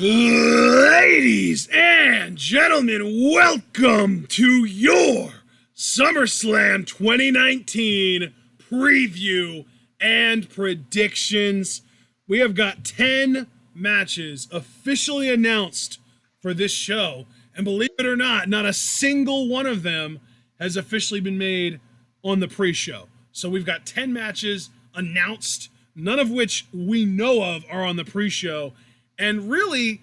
Ladies and gentlemen, welcome to your SummerSlam 2019 preview and predictions. We have got 10 matches officially announced for this show, and believe it or not, not a single one of them has officially been made on the pre-show. So we've got 10 matches announced, none of which we know of are on the pre-show. And really,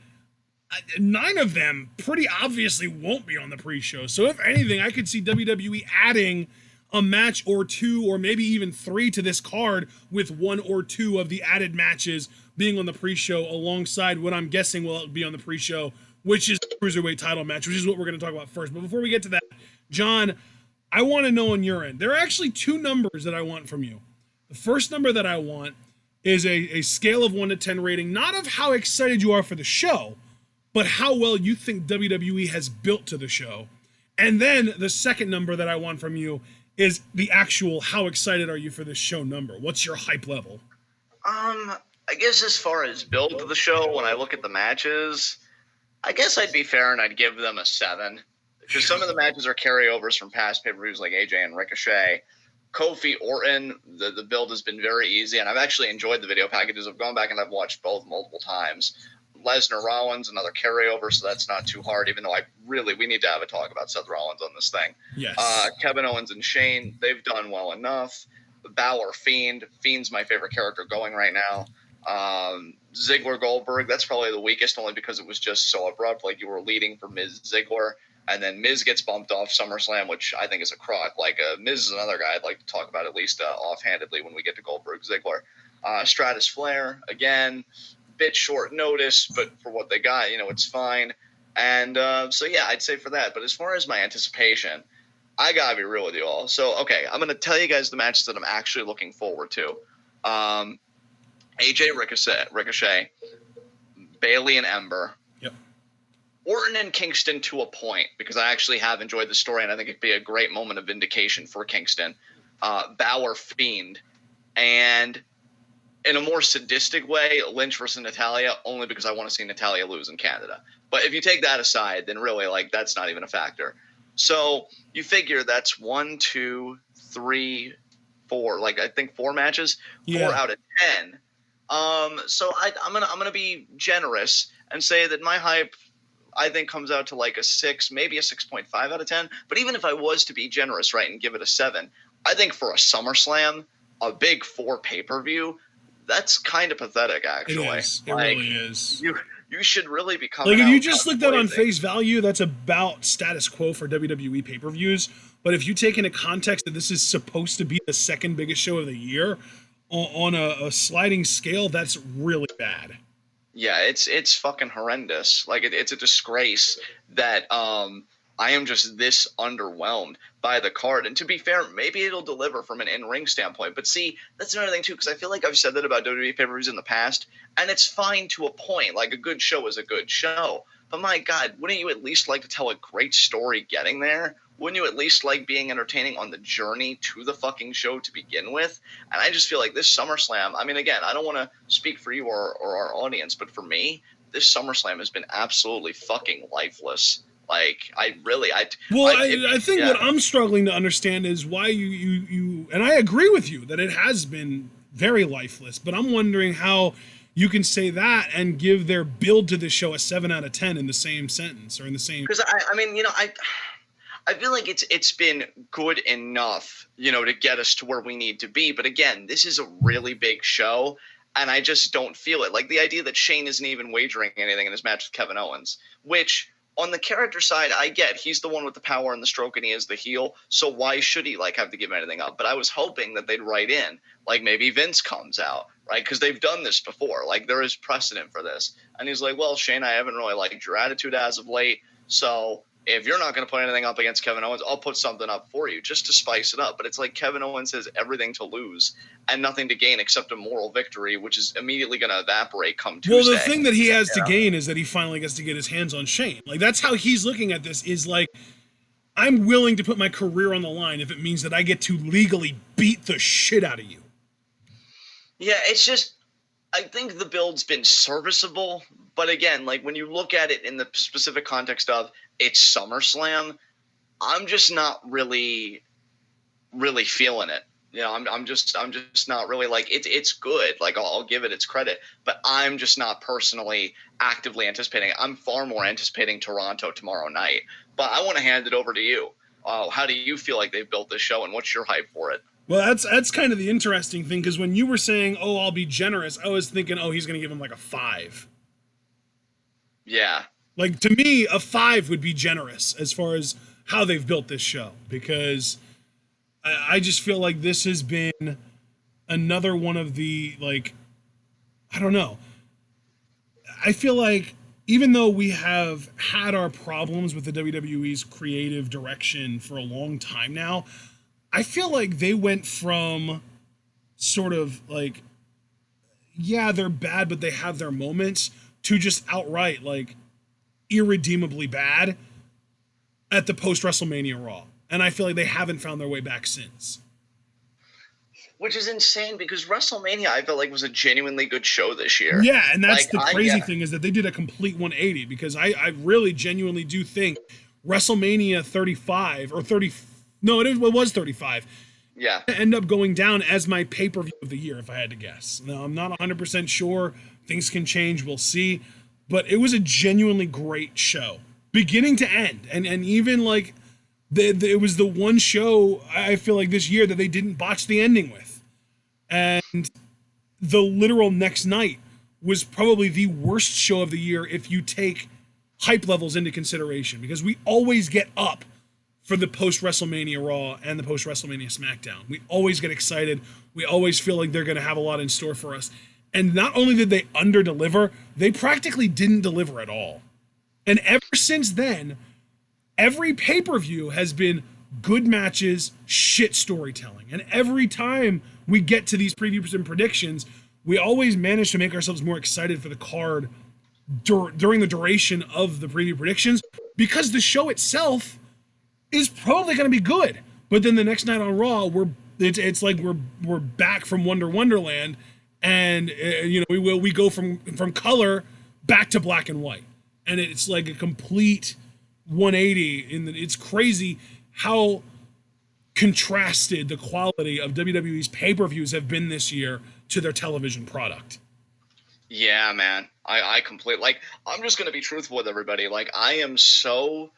9 of them pretty obviously won't be on the pre-show. So if anything, I could see WWE adding a match or 2 or maybe even 3 to this card, with 1 or 2 of the added matches being on the pre-show alongside what I'm guessing will be on the pre-show, which is the Cruiserweight title match, which is what we're going to talk about first. But before we get to that, John, I want to know on your end, there are actually 2 numbers that I want from you. The first number that I want is a scale of 1 to 10 rating, not of how excited you are for the show, but how well you think WWE has built to the show. And then the second number that I want from you is the actual how excited are you for this show number. What's your hype level? I guess as far as build to the show, when I look at the matches, I guess I'd be fair and I'd give them a 7. Because some of the matches are carryovers from past pay-per-views like AJ and Ricochet. Kofi, Orton, the build has been very easy, and I've actually enjoyed the video packages. I've gone back and I've watched both multiple times. Lesnar, Rollins, another carryover, so that's not too hard, even though we need to have a talk about Seth Rollins on this thing. Yes. Kevin Owens and Shane, they've done well enough. Balor, Fiend. Fiend's my favorite character going right now. Ziggler, Goldberg, that's probably the weakest, only because it was just so abrupt. Like, you were leading for Miz Ziggler. And then Miz gets bumped off SummerSlam, which I think is a crock. Like, Miz is another guy I'd like to talk about at least offhandedly when we get to Goldberg, Ziggler. Stratus, Flair, again, bit short notice, but for what they got, it's fine. And so, yeah, I'd say for that. But as far as my anticipation, I got to be real with you all. So, okay, I'm going to tell you guys the matches that I'm actually looking forward to. AJ Ricochet, Bayley and Ember. Orton and Kingston to a point, because I actually have enjoyed the story, and I think it'd be a great moment of vindication for Kingston. Balor, Fiend, and in a more sadistic way, Lynch versus Natalya, only because I want to see Natalya lose in Canada. But if you take that aside, then really, that's not even a factor. So you figure that's 1, 2, 3, 4. I think 4 matches, 4 out of 10. So I'm gonna be generous and say that my hype, I think, comes out to a 6, maybe a 6.5 out of 10. But even if I was to be generous, right, and give it a 7, I think for a SummerSlam, a big 4 pay-per-view, that's kind of pathetic, actually. It is. It really is. You should really be coming if you just looked at on face value, that's about status quo for WWE pay-per-views. But if you take into context that this is supposed to be the second biggest show of the year, on a sliding scale, that's really bad. Yeah, it's fucking horrendous. It's a disgrace that I am just this underwhelmed by the card. And to be fair, maybe it'll deliver from an in-ring standpoint. But see, that's another thing too, because I feel like I've said that about WWE pay-per-views in the past, and it's fine to a point. A good show is a good show. But my God, wouldn't you at least like to tell a great story getting there? Wouldn't you at least like being entertaining on the journey to the fucking show to begin with? And I just feel like this SummerSlam, I mean, again, I don't want to speak for you or our audience, but for me, this SummerSlam has been absolutely fucking lifeless. I think what I'm struggling to understand is why you and I agree with you that it has been very lifeless, but I'm wondering how you can say that and give their build to the show a 7 out of 10 in the same sentence or in the same. Because I feel like it's been good enough, to get us to where we need to be. But again, this is a really big show, and I just don't feel it. The idea that Shane isn't even wagering anything in his match with Kevin Owens, which on the character side, I get he's the one with the power and the stroke, and he is the heel. So why should he have to give anything up? But I was hoping that they'd write in, maybe Vince comes out, right? Because they've done this before. There is precedent for this. And he's like, well, Shane, I haven't really liked your attitude as of late. So if you're not going to put anything up against Kevin Owens, I'll put something up for you just to spice it up. But it's Kevin Owens has everything to lose and nothing to gain except a moral victory, which is immediately going to evaporate come Tuesday. Well, the thing that he has to gain is that he finally gets to get his hands on Shane. That's how he's looking at this, is I'm willing to put my career on the line if it means that I get to legally beat the shit out of you. Yeah, it's just, I think the build's been serviceable, but again, like when you look at it in the specific context of it's SummerSlam, I'm just not really feeling it. You know, I'm just not really like it's good. Like I'll give it its credit, but I'm just not personally actively anticipating it. I'm far more anticipating Toronto tomorrow night. But I want to hand it over to you. How do you feel like they've built this show, and what's your hype for it? Well, that's kind of the interesting thing, because when you were saying, "Oh, I'll be generous," I was thinking, "Oh, he's going to give him like a 5." Yeah. Like, to me, a 5 would be generous as far as how they've built this show, because I just feel like this has been another one of the, like, I don't know. I feel like even though we have had our problems with the WWE's creative direction for a long time now, I feel like they went from sort of like, yeah, they're bad, but they have their moments, to just outright, like, irredeemably bad at the post WrestleMania Raw. And I feel like they haven't found their way back since. Which is insane, because WrestleMania, I felt like, was a genuinely good show this year. Yeah, and that's like, the crazy thing, is that they did a complete 180, because I really genuinely do think WrestleMania 35 or 30, no, it was 35. Yeah. End up going down as my pay-per-view of the year, if I had to guess. Now, I'm not 100% sure. Things can change. We'll see. But it was a genuinely great show, beginning to end. And even, like, it was the one show, I feel like, this year that they didn't botch the ending with. And the literal next night was probably the worst show of the year if you take hype levels into consideration, because we always get up for the post WrestleMania Raw and the post WrestleMania Smackdown. We always get excited. We always feel like they're going to have a lot in store for us. And not only did they under-deliver, they practically didn't deliver at all. And ever since then, every pay-per-view has been good matches, shit storytelling. And every time we get to these previews and predictions, we always manage to make ourselves more excited for the card during the duration of the preview predictions, because the show itself is probably going to be good. But then the next night on Raw, it's like we're back from Wonderland, and we go from color back to black and white, and it's like a complete 180. It's crazy how contrasted the quality of WWE's pay-per-views have been this year to their television product. Yeah, man. I completely, like, I'm just going to be truthful with everybody. Like, I am so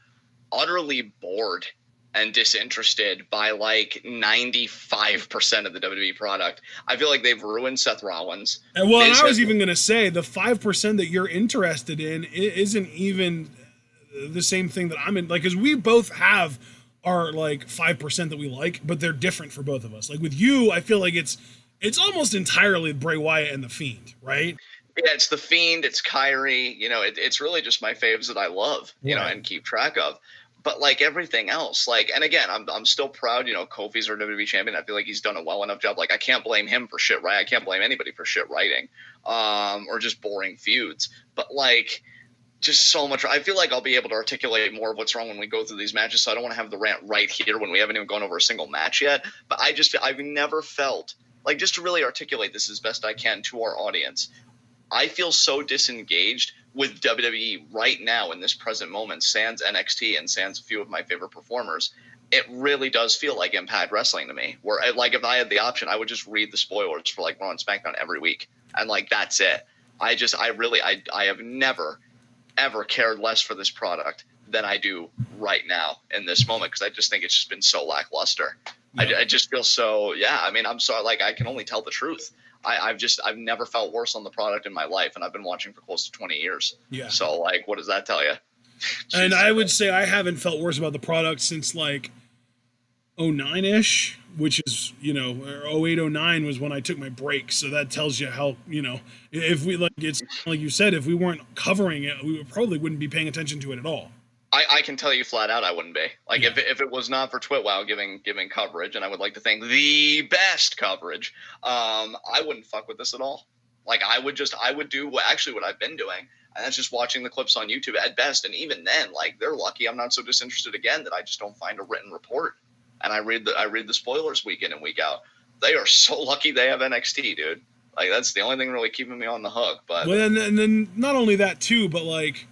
utterly bored and disinterested by like 95% of the WWE product. I feel like they've ruined Seth Rollins. And I was even going to say the 5% that you're interested in isn't even the same thing that I'm in. Like, because we both have our like 5% that we like, but they're different for both of us. Like with you, I feel like it's almost entirely Bray Wyatt and the Fiend, right? Yeah, it's the Fiend, it's Kyrie. You know, it's really just my faves that I love, you know, and keep track of. But like everything else, like, and again, I'm still proud, you know, Kofi's our WWE champion. I feel like he's done a well enough job. Like, I can't blame him for shit, right? I can't blame anybody for shit writing, or just boring feuds. But like, just so much. I feel like I'll be able to articulate more of what's wrong when we go through these matches. So I don't want to have the rant right here when we haven't even gone over a single match yet. But I've never felt like, just to really articulate this as best I can to our audience, I feel so disengaged with WWE right now in this present moment, sans NXT and sans a few of my favorite performers. It really does feel like Impact Wrestling to me, where like if I had the option, I would just read the spoilers for like Raw and SmackDown every week, and like that's it. I have never ever cared less for this product than I do right now in this moment, because I just think it's just been so lackluster. Yeah. I just feel so, yeah. I mean, I'm sorry, like, I can only tell the truth. I've never felt worse on the product in my life, and I've been watching for close to 20 years. Yeah. So like, what does that tell you? And I would say I haven't felt worse about the product since like 09-ish, which is, you know, 08, 09 was when I took my break. So that tells you how, you know, if we, like, it's like you said, if we weren't covering it, we probably wouldn't be paying attention to it at all. I can tell you flat out I wouldn't be. Like, yeah. if it was not for TwitWow giving coverage, and I would like to thank the best coverage, I wouldn't fuck with this at all. Like, I would do what I've been doing, and that's just watching the clips on YouTube at best. And even then, like, they're lucky I'm not so disinterested again that I just don't find a written report. And I read the spoilers week in and week out. They are so lucky they have NXT, dude. Like, that's the only thing really keeping me on the hook. But well, and then not only that too, but like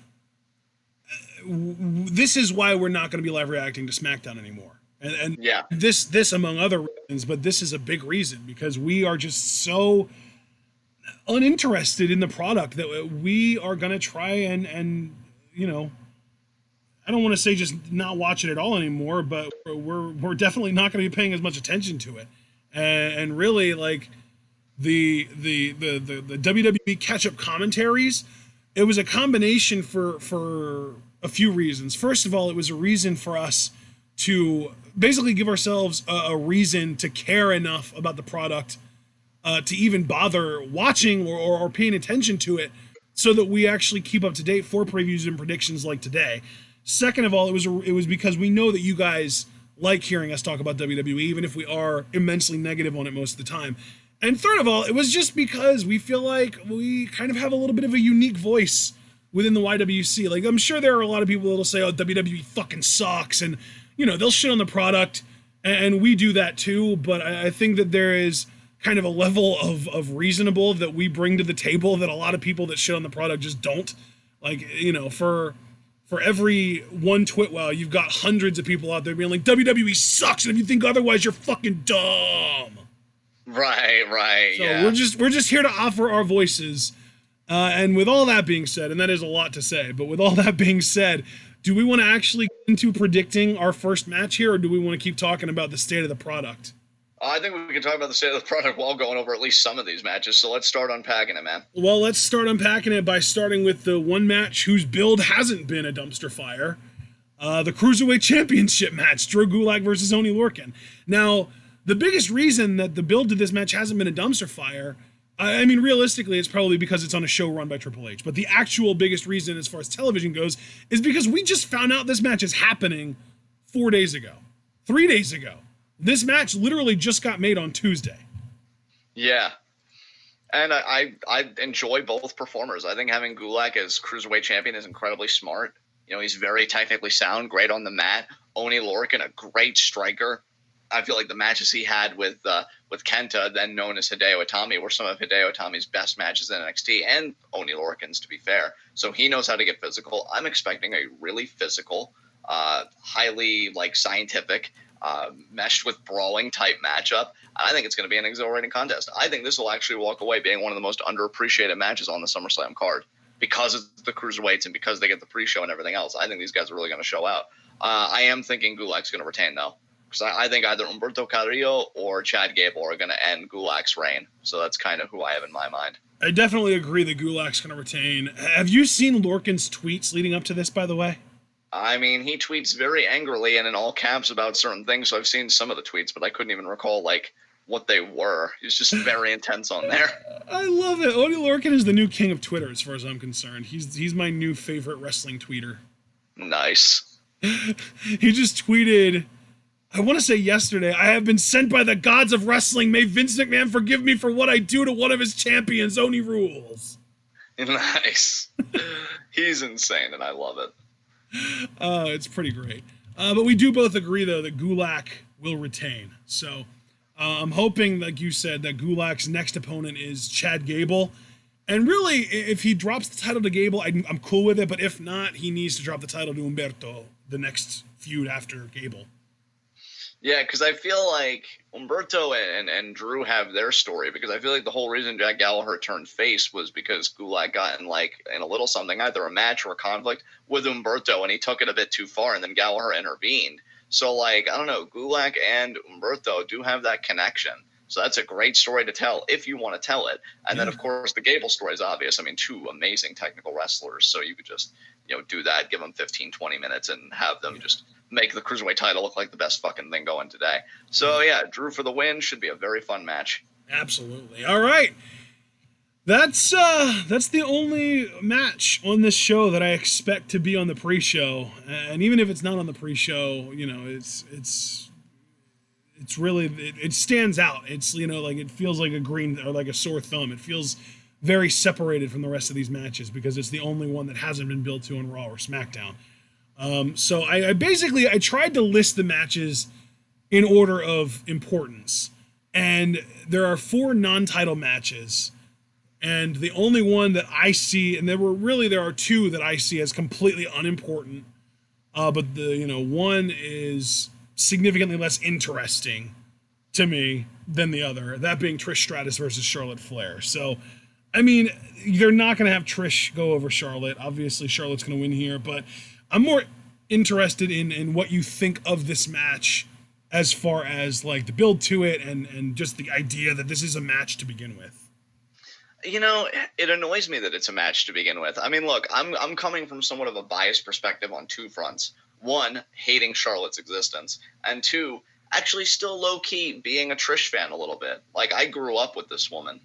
this is why we're not going to be live reacting to SmackDown anymore. And yeah, this among other reasons, but this is a big reason because we are just so uninterested in the product that we are going to try and you know, I don't want to say just not watch it at all anymore, but we're definitely not going to be paying as much attention to it. And really, like the WWE catch-up commentaries, it was a combination for a few reasons. First of all, it was a reason for us to basically give ourselves a reason to care enough about the product to even bother watching or paying attention to it, so that we actually keep up to date for previews and predictions like today. Second of all, it was because we know that you guys like hearing us talk about WWE, even if we are immensely negative on it most of the time. And third of all, it was just because we feel like we kind of have a little bit of a unique voice within the YWC. Like, I'm sure there are a lot of people that'll say, oh, WWE fucking sucks, and, you know, they'll shit on the product, and we do that too, but I think that there is kind of a level of reasonable that we bring to the table that a lot of people that shit on the product just don't. Like, you know, for every one twitwell, you've got hundreds of people out there being like, WWE sucks, and if you think otherwise, you're fucking dumb. Right, so yeah. we're just here to offer our voices. And with all that being said, and that is a lot to say, but with all that being said, do we want to actually get into predicting our first match here, or do we want to keep talking about the state of the product? I think we can talk about the state of the product while going over at least some of these matches, so let's start unpacking it, man. Well, let's start unpacking it by starting with the one match whose build hasn't been a dumpster fire. The Cruiserweight Championship match, Drew Gulak versus Oney Lorcan. Now, the biggest reason that the build to this match hasn't been a dumpster fire, I mean, realistically, it's probably because it's on a show run by Triple H. But the actual biggest reason as far as television goes is because we just found out this match is happening 4 days ago. 3 days ago. This match literally just got made on Tuesday. Yeah. And I enjoy both performers. I think having Gulak as Cruiserweight champion is incredibly smart. You know, he's very technically sound, great on the mat. Oney Lorcan, a great striker. I feel like the matches he had with Kenta, then known as Hideo Itami, were some of Hideo Itami's best matches in NXT, and Oney Lorcan's, to be fair. So he knows how to get physical. I'm expecting a really physical, highly scientific, meshed with brawling type matchup. I think it's going to be an exhilarating contest. I think this will actually walk away being one of the most underappreciated matches on the SummerSlam card because of the cruiserweights and because they get the pre-show and everything else. I think these guys are really going to show out. I am thinking Gulak's going to retain, though, because I think either Humberto Carrillo or Chad Gable are going to end Gulak's reign. So that's kind of who I have in my mind. I definitely agree that Gulak's going to retain. Have you seen Lorcan's tweets leading up to this, by the way? I mean, he tweets very angrily and in all caps about certain things, so I've seen some of the tweets, but I couldn't even recall, what they were. He's just very intense on there. I love it. Oney Lorcan is the new king of Twitter, as far as I'm concerned. He's my new favorite wrestling tweeter. Nice. He just tweeted, I want to say yesterday, I have been sent by the gods of wrestling. May Vince McMahon forgive me for what I do to one of his champions. Oney rules. Nice. He's insane, and I love it. It's pretty great. But we do both agree, though, that Gulak will retain. So I'm hoping, like you said, that Gulak's next opponent is Chad Gable. And really, if he drops the title to Gable, I'm cool with it. But if not, he needs to drop the title to Humberto, the next feud after Gable. Yeah, because I feel like Humberto and Drew have their story, because I feel like the whole reason Jack Gallagher turned face was because Gulak got in a little something, either a match or a conflict with Humberto, and he took it a bit too far, and then Gallagher intervened. So, I don't know, Gulak and Humberto do have that connection. So that's a great story to tell if you want to tell it. And then, of course, the Gable story is obvious. I mean, two amazing technical wrestlers, so you could just, do that, give them 15, 20 minutes and have them just make the Cruiserweight title look like the best fucking thing going today. So, yeah, Drew for the win. Should be a very fun match. Absolutely. All right. That's the only match on this show that I expect to be on the pre-show. And even if it's not on the pre-show, it's really, it stands out. It's, it feels like a green or like a sore thumb. It feels very separated from the rest of these matches because it's the only one that hasn't been built to on Raw or SmackDown. So I tried to list the matches in order of importance, and there are 4 non-title matches And the only one that I see, and there are two that I see as completely unimportant, but one is significantly less interesting to me than the other, that being Trish Stratus versus Charlotte Flair. So, I mean, you're not going to have Trish go over Charlotte. Obviously, Charlotte's going to win here, but I'm more interested in what you think of this match as far as like the build to it and just the idea that this is a match to begin with. It annoys me that it's a match to begin with. I mean, look, I'm coming from somewhat of a biased perspective on two fronts. One, hating Charlotte's existence, and two, actually still low-key being a Trish fan a little bit. Like, I grew up with this woman,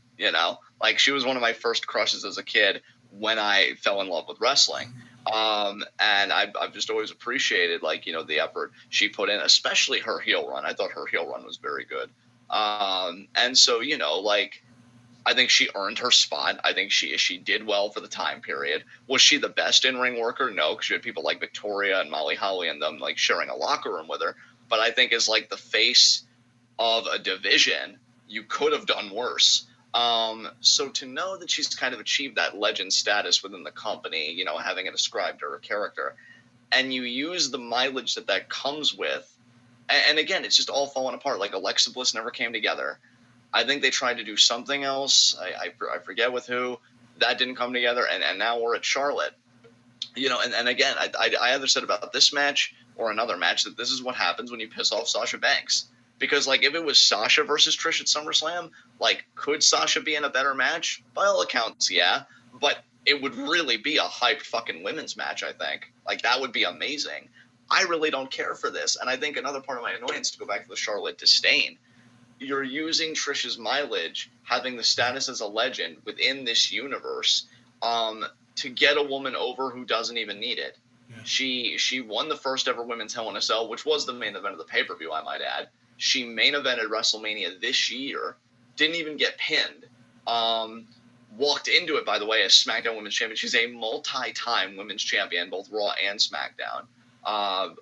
Like, she was one of my first crushes as a kid when I fell in love with wrestling. And I've just always appreciated, the effort she put in, especially her heel run. I thought her heel run was very good. And so, I think she earned her spot. I think she did well for the time period. Was she the best in-ring worker? No, because you had people like Victoria and Molly Holly and them sharing a locker room with her. But I think as the face of a division, you could have done worse. So to know that she's kind of achieved that legend status within the company, having it ascribed to her character, and you use the mileage that comes with, and again, it's just all falling apart. Like Alexa Bliss never came together. I think they tried to do something else. I forget with who. That didn't come together, and now we're at Charlotte. And again, I either said about this match or another match that this is what happens when you piss off Sasha Banks. Because, if it was Sasha versus Trish at SummerSlam, could Sasha be in a better match? By all accounts, yeah. But it would really be a hyped fucking women's match, I think. That would be amazing. I really don't care for this. And I think another part of my annoyance, to go back to the Charlotte disdain, you're using Trish's mileage, having the status as a legend within this universe, to get a woman over who doesn't even need it. Yeah. She won the first ever women's Hell in a Cell, which was the main event of the pay-per-view, I might add. She main evented WrestleMania this year, didn't even get pinned. Walked into it, by the way, as SmackDown Women's Champion. She's a multi-time Women's Champion, both Raw and SmackDown.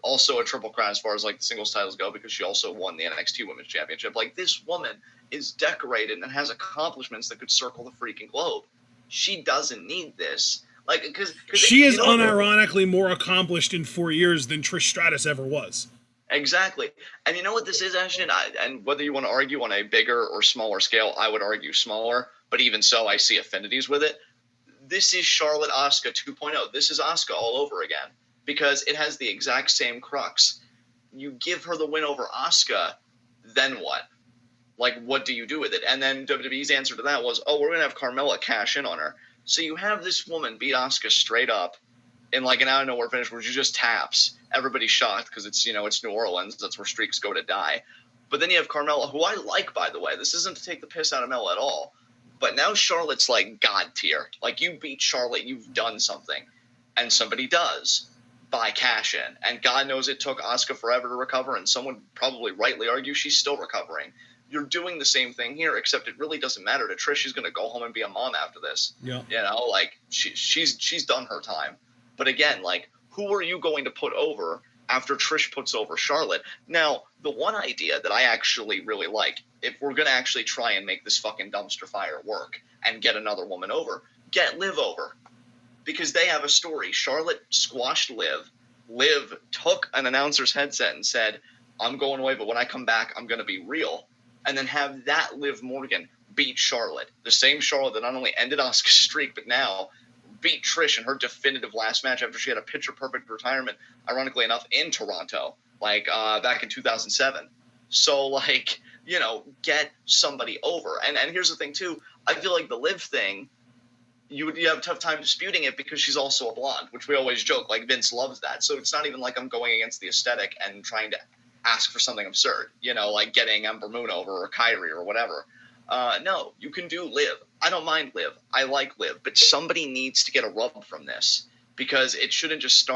Also a triple crown as far as the singles titles go, because she also won the NXT Women's Championship. This woman is decorated and has accomplishments that could circle the freaking globe. She doesn't need this. Because she is unironically more accomplished in 4 years than Trish Stratus ever was. Exactly. And you know what this is, Ashton? And whether you want to argue on a bigger or smaller scale, I would argue smaller. But even so, I see affinities with it. This is Charlotte Asuka 2.0. This is Asuka all over again. Because it has the exact same crux. You give her the win over Asuka, then what? What do you do with it? And then WWE's answer to that was, we're going to have Carmella cash in on her. So you have this woman beat Asuka straight up in an out-of-nowhere finish where she just taps. Everybody's shocked because it's New Orleans. That's where streaks go to die. But then you have Carmella, who I like, by the way. This isn't to take the piss out of Mella at all. But now Charlotte's God tier. You beat Charlotte, you've done something. And somebody does. By cash in. And God knows it took Asuka forever to recover, and someone would probably rightly argue she's still recovering. You're doing the same thing here, except it really doesn't matter to Trish. She's going to go home and be a mom after this. Yeah. She's done her time. But again, who are you going to put over after Trish puts over Charlotte? Now, the one idea that I actually really like, if we're going to actually try and make this fucking dumpster fire work and get another woman over, get Liv over. Because they have a story. Charlotte squashed Liv. Liv took an announcer's headset and said, I'm going away, but when I come back, I'm going to be real. And then have that Liv Morgan beat Charlotte. The same Charlotte that not only ended Asuka's streak, but now beat Trish in her definitive last match after she had a picture-perfect retirement, ironically enough, in Toronto, back in 2007. So, get somebody over. And here's the thing, too. I feel like the Liv thing, you have a tough time disputing it because she's also a blonde, which we always joke. Vince loves that. So it's not even I'm going against the aesthetic and trying to ask for something absurd, getting Ember Moon over or Kyrie or whatever. No, you can do Liv. I don't mind Liv. I like Liv. But somebody needs to get a rub from this because it shouldn't just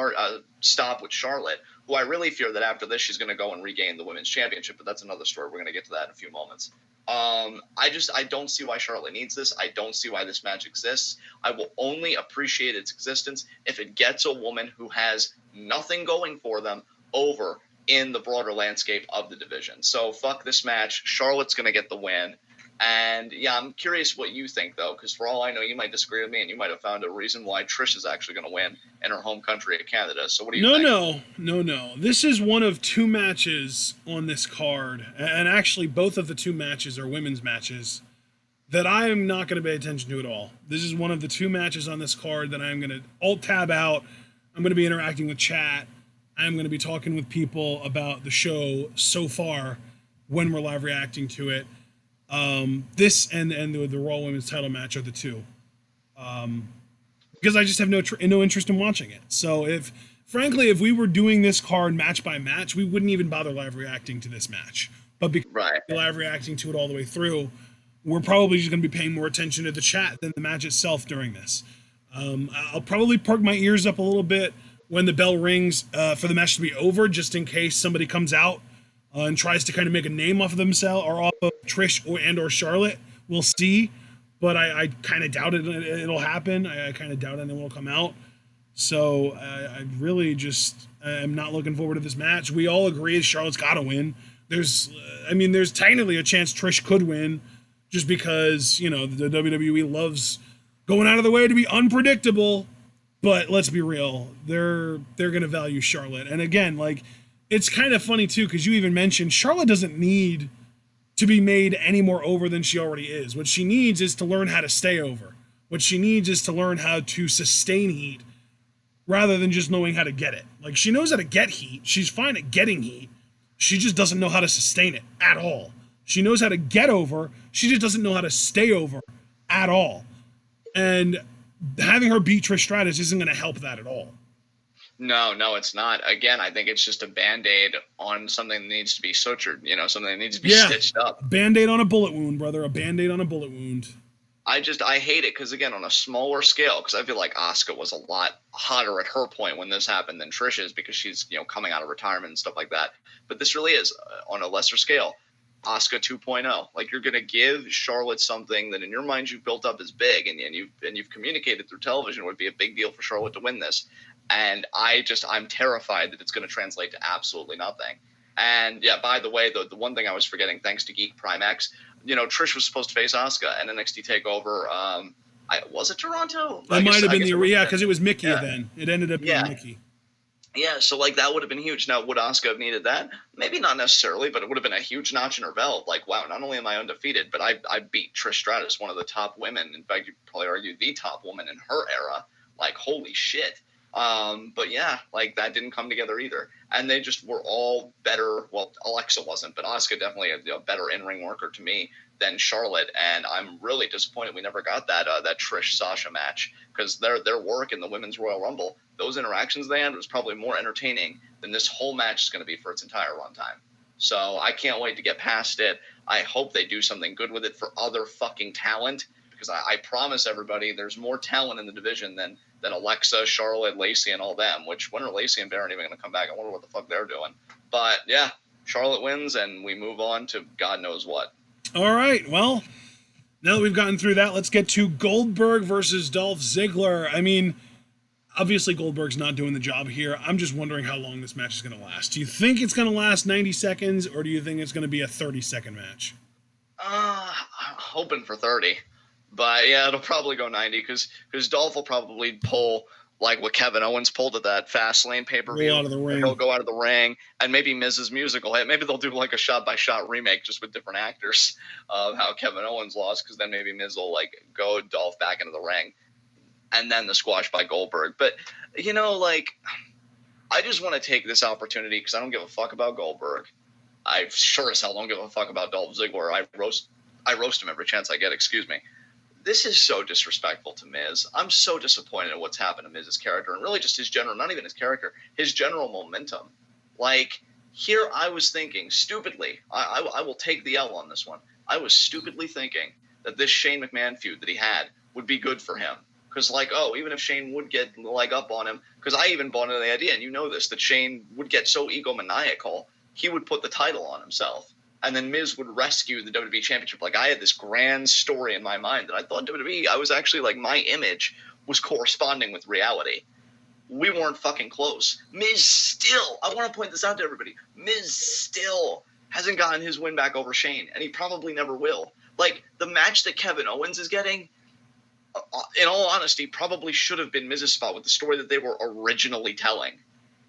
stop with Charlotte, who I really fear that after this she's going to go and regain the Women's Championship. But that's another story. We're going to get to that in a few moments. I don't see why Charlotte needs this. I don't see why this match exists. I will only appreciate its existence if it gets a woman who has nothing going for them over in the broader landscape of the division. So fuck this match. Charlotte's going to get the win. And yeah, I'm curious what you think though, because for all I know, you might disagree with me, and you might have found a reason why Trish is actually going to win in her home country of Canada. So what do you think? No. This is one of two matches on this card, and actually both of the two matches are women's matches that I am not going to pay attention to at all. This is one of the two matches on this card that I'm going to alt tab out. I'm going to be interacting with chat. I'm going to be talking with people about the show so far when we're live reacting to it. This and the Raw Women's title match are the two. Because I just have no interest in watching it. So if we were doing this card match by match, we wouldn't even bother live reacting to this match. But because we're live reacting to it all the way through, we're probably just going to be paying more attention to the chat than the match itself during this. I'll probably perk my ears up a little bit when the bell rings for the match to be over, just in case somebody comes out and tries to kind of make a name off of themselves or off of Trish or Charlotte. We'll see, but I kind of doubt it'll happen. I kind of doubt it will come out. So I really just am not looking forward to this match. We all agree Charlotte's got to win. There's technically a chance Trish could win, just because the WWE loves going out of the way to be unpredictable. But let's be real, they're gonna value Charlotte. And again, it's kind of funny too, because you even mentioned Charlotte doesn't need to be made any more over than she already is. What she needs is to learn how to stay over. What she needs is to learn how to sustain heat rather than just knowing how to get it. She knows how to get heat. She's fine at getting heat. She just doesn't know how to sustain it at all. She knows how to get over. She just doesn't know how to stay over at all. And having her beat Trish Stratus isn't going to help that at all. No, it's not. Again, I think it's just a Band-Aid on something that needs to be sutured, something that needs to be stitched up. Band-Aid on a bullet wound, brother. A Band-Aid on a bullet wound. I hate it because, again, on a smaller scale, because I feel like Asuka was a lot hotter at her point when this happened than Trish is, because she's, coming out of retirement and stuff like that. But this really is on a lesser scale. Asuka 2.0. You're going to give Charlotte something that in your mind you've built up as big, and you've communicated through television it would be a big deal for Charlotte to win this. And I'm terrified that it's going to translate to absolutely nothing. And yeah, by the way, the one thing I was forgetting, thanks to Geek Prime X, Trish was supposed to face Asuka and NXT TakeOver. Was it Toronto? It might have been because it was Mickey then. It ended up being Mickey. Yeah, so that would have been huge. Now, would Asuka have needed that? Maybe not necessarily, but it would have been a huge notch in her belt. Wow, not only am I undefeated, but I beat Trish Stratus, one of the top women. In fact, you'd probably argue the top woman in her era. Holy shit. But yeah, that didn't come together either. And they just were all better. Well, Alexa wasn't, but Asuka definitely a better in-ring worker to me than Charlotte. And I'm really disappointed we never got that Trish-Sasha match, because their work in the Women's Royal Rumble, those interactions they had was probably more entertaining than this whole match is going to be for its entire runtime. So I can't wait to get past it. I hope they do something good with it for other fucking talent, because I promise everybody there's more talent in the division than Alexa, Charlotte, Lacey, and all them, which when are Lacey and Bear aren't even going to come back? I wonder what the fuck they're doing. But yeah, Charlotte wins, and we move on to God knows what. All right, well, now that we've gotten through that, let's get to Goldberg versus Dolph Ziggler. I mean, obviously Goldberg's not doing the job here. I'm just wondering how long this match is going to last. Do you think it's going to last 90 seconds, or do you think it's going to be a 30-second match? I'm hoping for 30. But yeah, it'll probably go 90, because Dolph will probably pull what Kevin Owens pulled at that Fastlane pay-per-view. He'll go out of the ring, and maybe Miz's musical. Maybe they'll do a shot-by-shot remake just with different actors of how Kevin Owens lost, because then maybe Miz will go Dolph back into the ring, and then the squash by Goldberg. But I just want to take this opportunity, because I don't give a fuck about Goldberg. I sure as hell don't give a fuck about Dolph Ziggler. I roast him every chance I get. Excuse me. This is so disrespectful to Miz. I'm so disappointed in what's happened to Miz's character, and really just his general, not even his character, his general momentum. Here I was thinking, stupidly, I will take the L on this one. I was stupidly thinking that this Shane McMahon feud that he had would be good for him. Because, even if Shane would get up on him, because I even bought into the idea, and you know this, that Shane would get so egomaniacal, he would put the title on himself. And then Miz would rescue the WWE Championship. I had this grand story in my mind that I thought WWE, I was actually my image was corresponding with reality. We weren't fucking close. Miz still, I want to point this out to everybody, Miz still hasn't gotten his win back over Shane, and he probably never will. Like, the match that Kevin Owens is getting, in all honesty, probably should have been Miz's spot with the story that they were originally telling.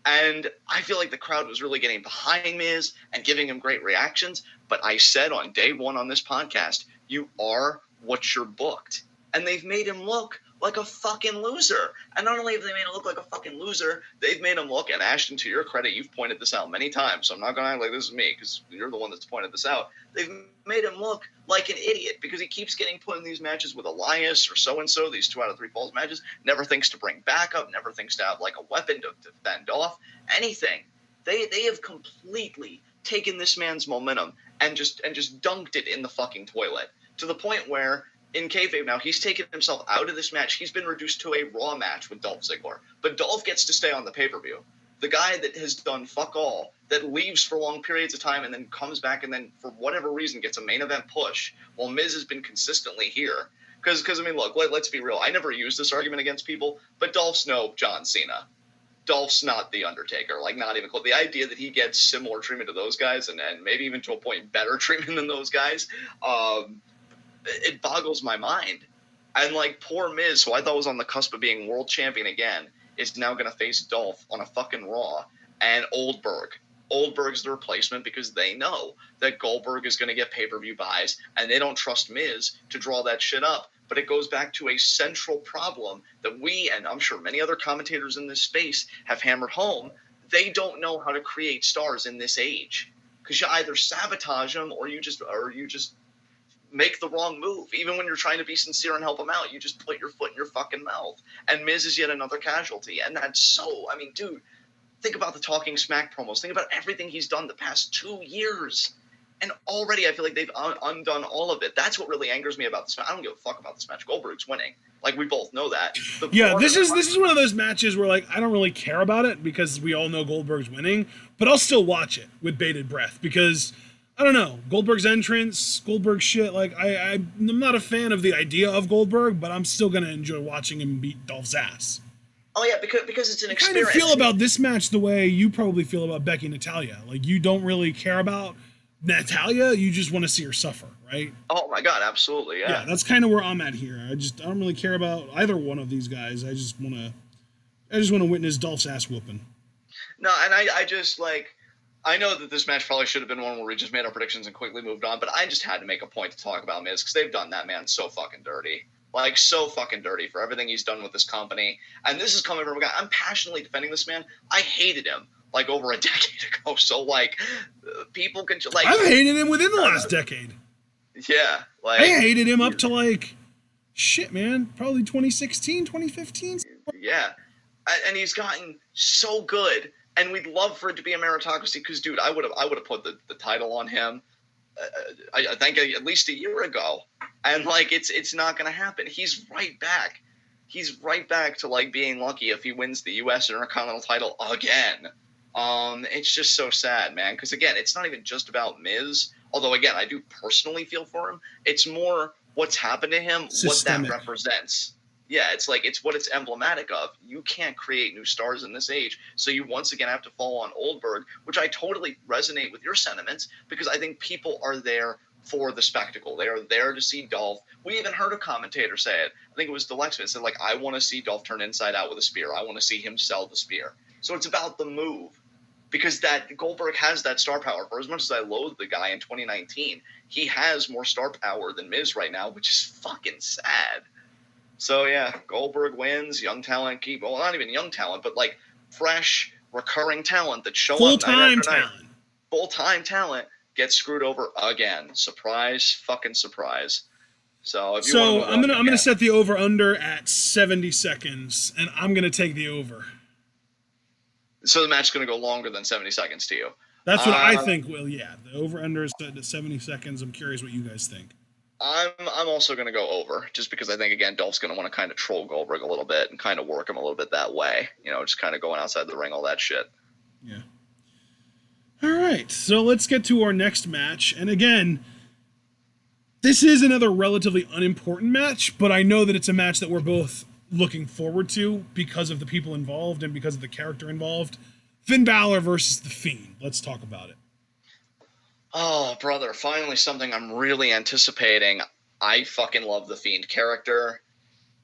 And I feel like the crowd was really getting behind Miz and giving him great reactions. But I said on day one on this podcast, you are what you're booked. And they've made him look like a fucking loser. And not only have they made him look like a fucking loser, they've made him look, and Ashton, to your credit, you've pointed this out many times, so I'm not going to act like this is me, because you're the one that's pointed this out. They've made him look like an idiot, because he keeps getting put in these matches with Elias or so-and-so, these 2 out of 3 falls matches, never thinks to bring backup, never thinks to have, like, a weapon to fend off, anything. They have completely taken this man's momentum and just dunked it in the fucking toilet, to the point where in kayfabe now, he's taken himself out of this match. He's been reduced to a Raw match with Dolph Ziggler. But Dolph gets to stay on the pay-per-view. The guy that has done fuck all, that leaves for long periods of time and then comes back and then, for whatever reason, gets a main event push, while Miz has been consistently here. Because I mean, look, let's be real. I never use this argument against people, but Dolph's no John Cena. Dolph's not The Undertaker, like, not even close. The idea that he gets similar treatment to those guys, and maybe even to a point better treatment than those guys, it boggles my mind. And, like, poor Miz, who I thought was on the cusp of being world champion again, is now going to face Dolph on a fucking Raw. And Goldberg's the replacement, because they know that Goldberg is going to get pay-per-view buys, and they don't trust Miz to draw that shit up. But it goes back to a central problem that we, and I'm sure many other commentators in this space, have hammered home. They don't know how to create stars in this age. Because you either sabotage them, or you just make the wrong move. Even when you're trying to be sincere and help them out, you just put your foot in your fucking mouth. And Miz is yet another casualty. And that's so, I mean, dude, think about the Talking Smack promos. Think about everything he's done the past 2 years. And already I feel like they've undone all of it. That's what really angers me about this match. I don't give a fuck about this match. Goldberg's winning. Like, we both know that. Yeah, this is one of those matches where, like, I don't really care about it because we all know Goldberg's winning, but I'll still watch it with bated breath because, I don't know, Goldberg's entrance, Goldberg shit, like, I'm not a fan of the idea of Goldberg, but I'm still going to enjoy watching him beat Dolph's ass. Oh, yeah, because it's an experience. I kind of feel about this match the way you probably feel about Becky and Natalya. Like, you don't really care about Natalya, you just want to see her suffer, right? Oh, my God, absolutely, yeah. Yeah, that's kind of where I'm at here. I don't really care about either one of these guys. I just want to witness Dolph's ass whooping. No, and I just, like, I know that this match probably should have been one where we just made our predictions and quickly moved on, but I just had to make a point to talk about Miz because they've done that man so fucking dirty. Like, so fucking dirty for everything he's done with this company. And this is coming from a guy, I'm passionately defending this man. I hated him, like, over a decade ago. So, like, people can, like... I've hated him within the last decade. Yeah. Like, I hated him up to, like, shit, man, probably 2016, 2015. Yeah. And he's gotten so good. And we'd love for it to be a meritocracy because, dude, I would have put the title on him, I think, at least a year ago. And, like, it's not going to happen. He's right back. He's right back to, like, being lucky if he wins the U.S. Intercontinental title again. It's just so sad, man. Because, again, it's not even just about Miz. Although, again, I do personally feel for him. It's more what's happened to him, Systemic. what that represents. Yeah, it's like, it's what it's emblematic of. You can't create new stars in this age, so you once again have to fall on Goldberg, which I totally resonate with your sentiments, because I think people are there for the spectacle. They are there to see Dolph. We even heard a commentator say it. I think it was Deluxe. Said, like, I want to see Dolph turn inside out with a spear. I want to see him sell the spear. So it's about the move, because that Goldberg has that star power. For as much as I loathe the guy in 2019, he has more star power than Miz right now, which is fucking sad. So, yeah, Goldberg wins, young talent well, not even young talent, but, like, fresh, recurring talent that show up night after night. Full-time talent gets screwed over again. Surprise, fucking surprise. So, if you want to I'm gonna set the over-under at 70 seconds, and I'm going to take the over. So the match is going to go longer than 70 seconds to you? That's what I think, Will, yeah. The over-under is set at 70 seconds. I'm curious what you guys think. I'm also going to go over, just because I think, again, Dolph's going to want to kind of troll Goldberg a little bit and kind of work him a little bit that way. You know, just kind of going outside the ring, all that shit. Yeah. All right, so let's get to our next match. And again, this is another relatively unimportant match, but I know that it's a match that we're both looking forward to because of the people involved and because of the character involved. Finn Balor versus The Fiend. Let's talk about it. Oh, brother, finally something I'm really anticipating. I fucking love the Fiend character.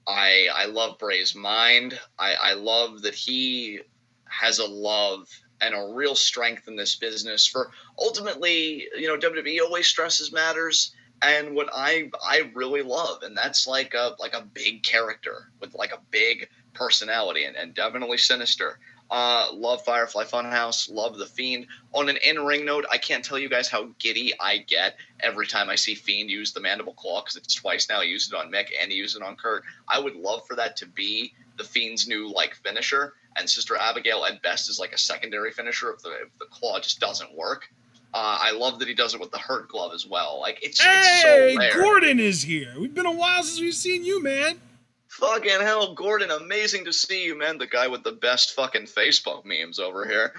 I love Bray's mind. I love that he has a love and a real strength in this business for ultimately, WWE always stresses matters. And what I really love, and that's like a big character with like a big personality and definitely sinister. Love Firefly Funhouse, love the Fiend. On an in-ring note, I can't tell you guys how giddy I get every time I see Fiend use the mandible claw, because it's twice now. He used it on Mick and he used it on Kurt. I would love for that to be the Fiend's new like finisher, and Sister Abigail at best is like a secondary finisher if the claw just doesn't work. I love that he does it with the Hurt Glove as well. Like it's so rare. Gordon is here. We've been a while since we've seen you, man. Fucking hell, Gordon, amazing to see you, man. The guy with the best fucking Facebook memes over here.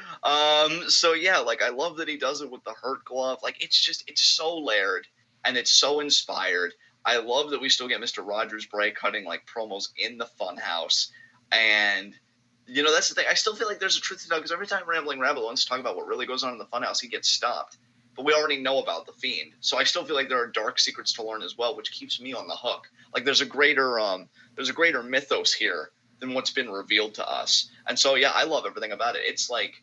So yeah, like I love that he does it with the Hurt Glove. Like it's so layered and it's so inspired. I love that we still get Mr. Rogers Bray cutting like promos in the Funhouse. And that's the thing. I still feel like there's a truth to that, because every time Rambling Rabbit wants to talk about what really goes on in the Funhouse, he gets stopped. But we already know about the Fiend. So I still feel like there are dark secrets to learn as well, which keeps me on the hook. Like there's a greater mythos here than what's been revealed to us. And so yeah, I love everything about it. It's like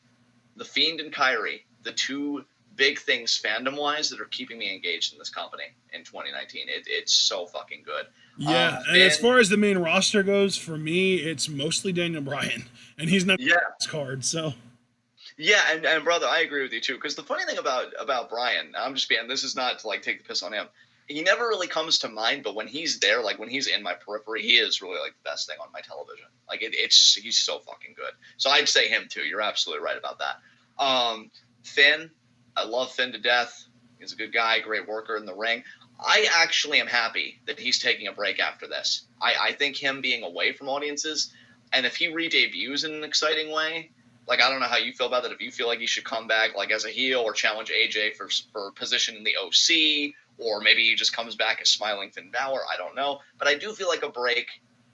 the Fiend and Kyrie, the two big things fandom wise that are keeping me engaged in this company in 2019. It's so fucking good. Yeah, and as far as the main roster goes, for me, it's mostly Daniel Bryan, and he's not this card, so. Yeah, and brother, I agree with you too. Because the funny thing about Bryan, this is not to like take the piss on him. He never really comes to mind, but when he's there, like when he's in my periphery, he is really like the best thing on my television. Like he's so fucking good. So I'd say him too. You're absolutely right about that. Finn, I love Finn to death. He's a good guy, great worker in the ring. I actually am happy that he's taking a break after this. I think him being away from audiences, and if he re-debuts in an exciting way, like, I don't know how you feel about that. If you feel like he should come back like as a heel or challenge AJ for position in the OC, or maybe he just comes back as smiling Finn Balor, I don't know. But I do feel like a break,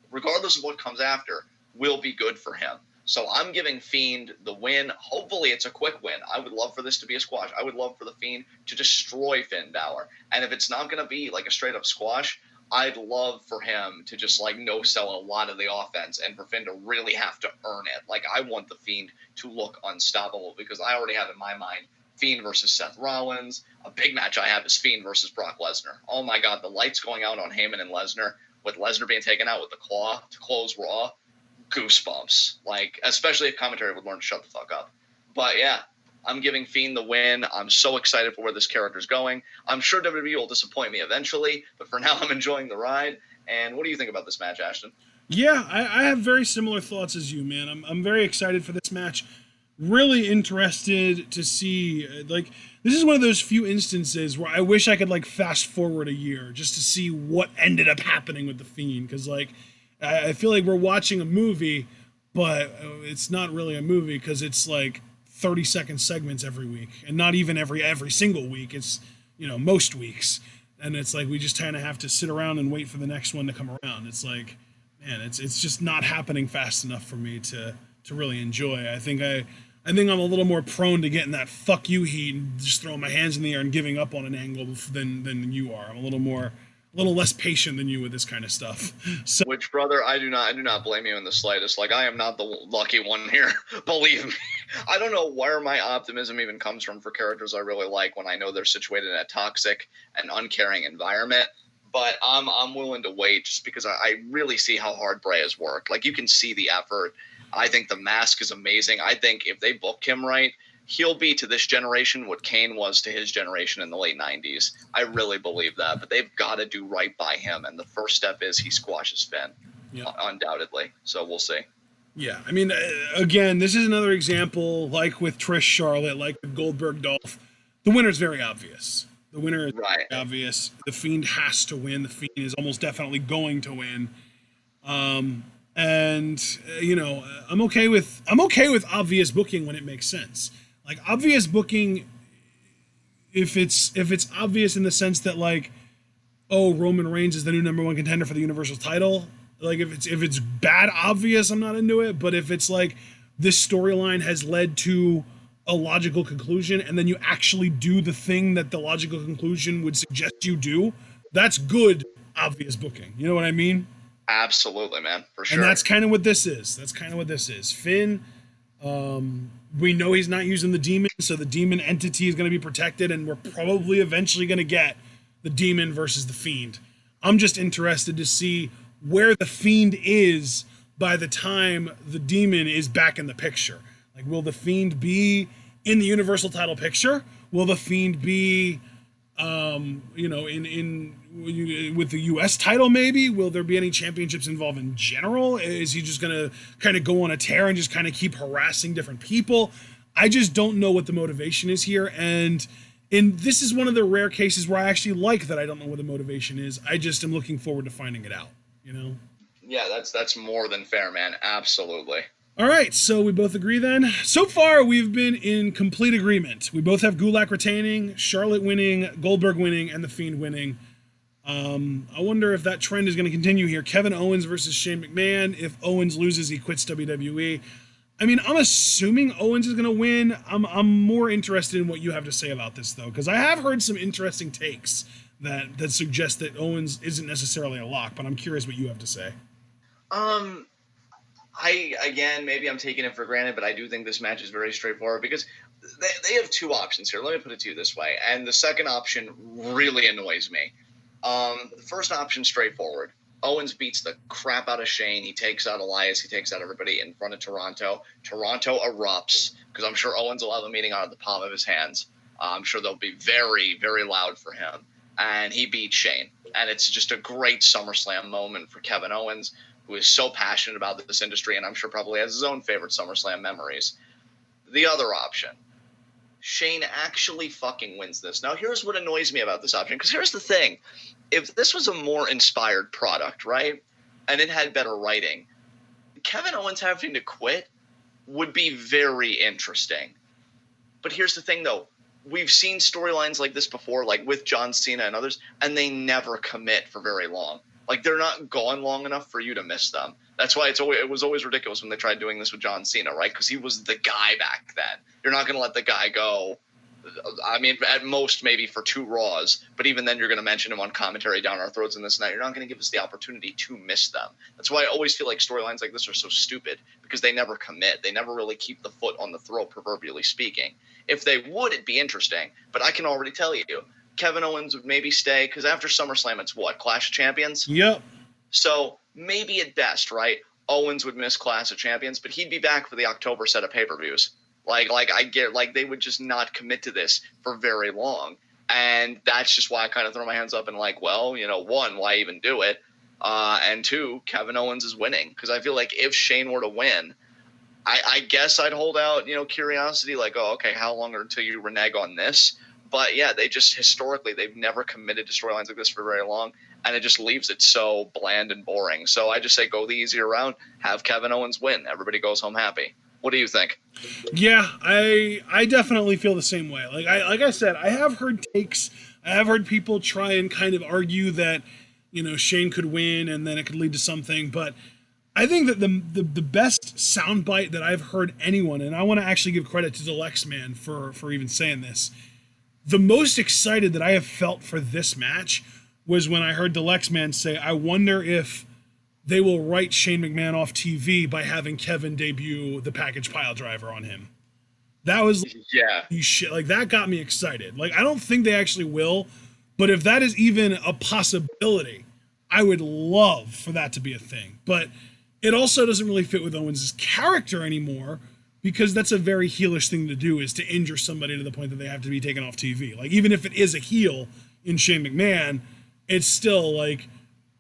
regardless of what comes after, will be good for him. So I'm giving Fiend the win. Hopefully it's a quick win. I would love for this to be a squash. I would love for the Fiend to destroy Finn Balor. And if it's not going to be like a straight up squash, I'd love for him to just like no-sell a lot of the offense and for Finn to really have to earn it. Like I want the Fiend to look unstoppable, because I already have in my mind Fiend versus Seth Rollins. A big match I have is Fiend versus Brock Lesnar. Oh my God, the lights going out on Heyman and Lesnar, with Lesnar being taken out with the claw to close Raw. Goosebumps. Like, especially if commentary would learn to shut the fuck up. But yeah, I'm giving Fiend the win. I'm so excited for where this character's going. I'm sure WWE will disappoint me eventually, but for now I'm enjoying the ride. And what do you think about this match, Ashton? Yeah, I have very similar thoughts as you, man. I'm very excited for this match. Really interested to see, like, this is one of those few instances where I wish I could, like, fast forward a year just to see what ended up happening with the Fiend. Because, like, I feel like we're watching a movie, but it's not really a movie because it's, like, 30-second segments every week. And not even every single week. It's, most weeks. And it's like we just kind of have to sit around and wait for the next one to come around. It's like, man, it's just not happening fast enough for me to really enjoy. I think I'm a little more prone to getting that fuck you heat and just throwing my hands in the air and giving up on an angle than you are. I'm a little less patient than you with this kind of stuff. So, which, brother, I do not blame you in the slightest. Like, I am not the lucky one here. Believe me. I don't know where my optimism even comes from for characters I really like when I know they're situated in a toxic and uncaring environment. But I'm willing to wait just because I really see how hard Bray has worked. Like, you can see the effort. I think the mask is amazing. I think if they book him right, he'll be to this generation what Kane was to his generation in the late 90s. I really believe that. But they've got to do right by him. And the first step is he squashes Finn, undoubtedly. So we'll see. Yeah, I mean, again, this is another example, like with Trish Charlotte, like with Goldberg Dolph. The winner's very obvious. The winner is very obvious. The Fiend has to win. The Fiend is almost definitely going to win. And I'm okay with obvious booking when it makes sense. Like, obvious booking, if it's obvious in the sense that, like, oh, Roman Reigns is the new #1 contender for the Universal title. Like, if it's bad obvious, I'm not into it. But if it's like this storyline has led to a logical conclusion and then you actually do the thing that the logical conclusion would suggest you do, that's good, obvious booking. You know what I mean? Absolutely, man, for sure. And that's kind of what this is. Finn, we know he's not using the demon, so the demon entity is going to be protected, and we're probably eventually going to get the demon versus the Fiend. I'm just interested to see where the Fiend is by the time the demon is back in the picture. Like, will the Fiend be in the Universal title picture? Will the Fiend be, with the U.S. title maybe? Will there be any championships involved in general? Is he just going to kind of go on a tear and just kind of keep harassing different people? I just don't know what the motivation is here. And this is one of the rare cases where I actually like that I don't know what the motivation is. I just am looking forward to finding it out, you know? Yeah, that's more than fair, man. Absolutely. All right, so we both agree then. So far, we've been in complete agreement. We both have Gulak retaining, Charlotte winning, Goldberg winning, and The Fiend winning. I wonder if that trend is going to continue here. Kevin Owens versus Shane McMahon. If Owens loses, he quits WWE. I mean, I'm assuming Owens is going to win. I'm more interested in what you have to say about this, though, because I have heard some interesting takes that suggest that Owens isn't necessarily a lock, but I'm curious what you have to say. Maybe I'm taking it for granted, but I do think this match is very straightforward because they have two options here. Let me put it to you this way. And the second option really annoys me. The first option, straightforward. Owens beats the crap out of Shane. He takes out Elias. He takes out everybody in front of Toronto. Toronto erupts because I'm sure Owens will have a meeting out of the palm of his hands. I'm sure they'll be very, very loud for him. And he beats Shane. And it's just a great SummerSlam moment for Kevin Owens, who is so passionate about this industry, and I'm sure probably has his own favorite SummerSlam memories. The other option, Shane actually fucking wins this. Now, here's what annoys me about this option, because here's the thing. If this was a more inspired product, right, and it had better writing, Kevin Owens having to quit would be very interesting. But here's the thing, though. We've seen storylines like this before, like with John Cena and others, and they never commit for very long. Like, they're not gone long enough for you to miss them. That's why it was always ridiculous when they tried doing this with John Cena, right? Because he was the guy back then. You're not going to let the guy go. I mean, at most maybe for 2 Raws, but even then you're going to mention him on commentary down our throats and this and that. You're not going to give us the opportunity to miss them. That's why I always feel like storylines like this are so stupid, because they never commit. They never really keep the foot on the throat, proverbially speaking. If they would, it'd be interesting, but I can already tell you, Kevin Owens would maybe stay, because after SummerSlam, it's what, Clash of Champions? Yep. So maybe at best, right, Owens would miss Clash of Champions, but he'd be back for the October set of pay-per-views. They would just not commit to this for very long. And that's just why I kind of throw my hands up and like, well, one, why even do it? And 2, Kevin Owens is winning. Because I feel like if Shane were to win, I guess I'd hold out, curiosity, like, oh, okay, how long until you renege on this? But yeah, they just historically, they've never committed to storylines like this for very long, and it just leaves it so bland and boring. So I just say go the easier route, have Kevin Owens win. Everybody goes home happy. What do you think? Yeah, I definitely feel the same way. Like I said, I have heard takes. I have heard people try and kind of argue that, Shane could win and then it could lead to something. But I think that the best soundbite that I've heard anyone, and I want to actually give credit to Deluxe Man for even saying this. The most excited that I have felt for this match was when I heard Deluxe Man say, I wonder if they will write Shane McMahon off TV by having Kevin debut the package pile driver on him. That was that got me excited. Like, I don't think they actually will, but if that is even a possibility, I would love for that to be a thing. But it also doesn't really fit with Owens' character anymore, because that's a very heelish thing to do, is to injure somebody to the point that they have to be taken off TV. Like, even if it is a heel in Shane McMahon, it's still like,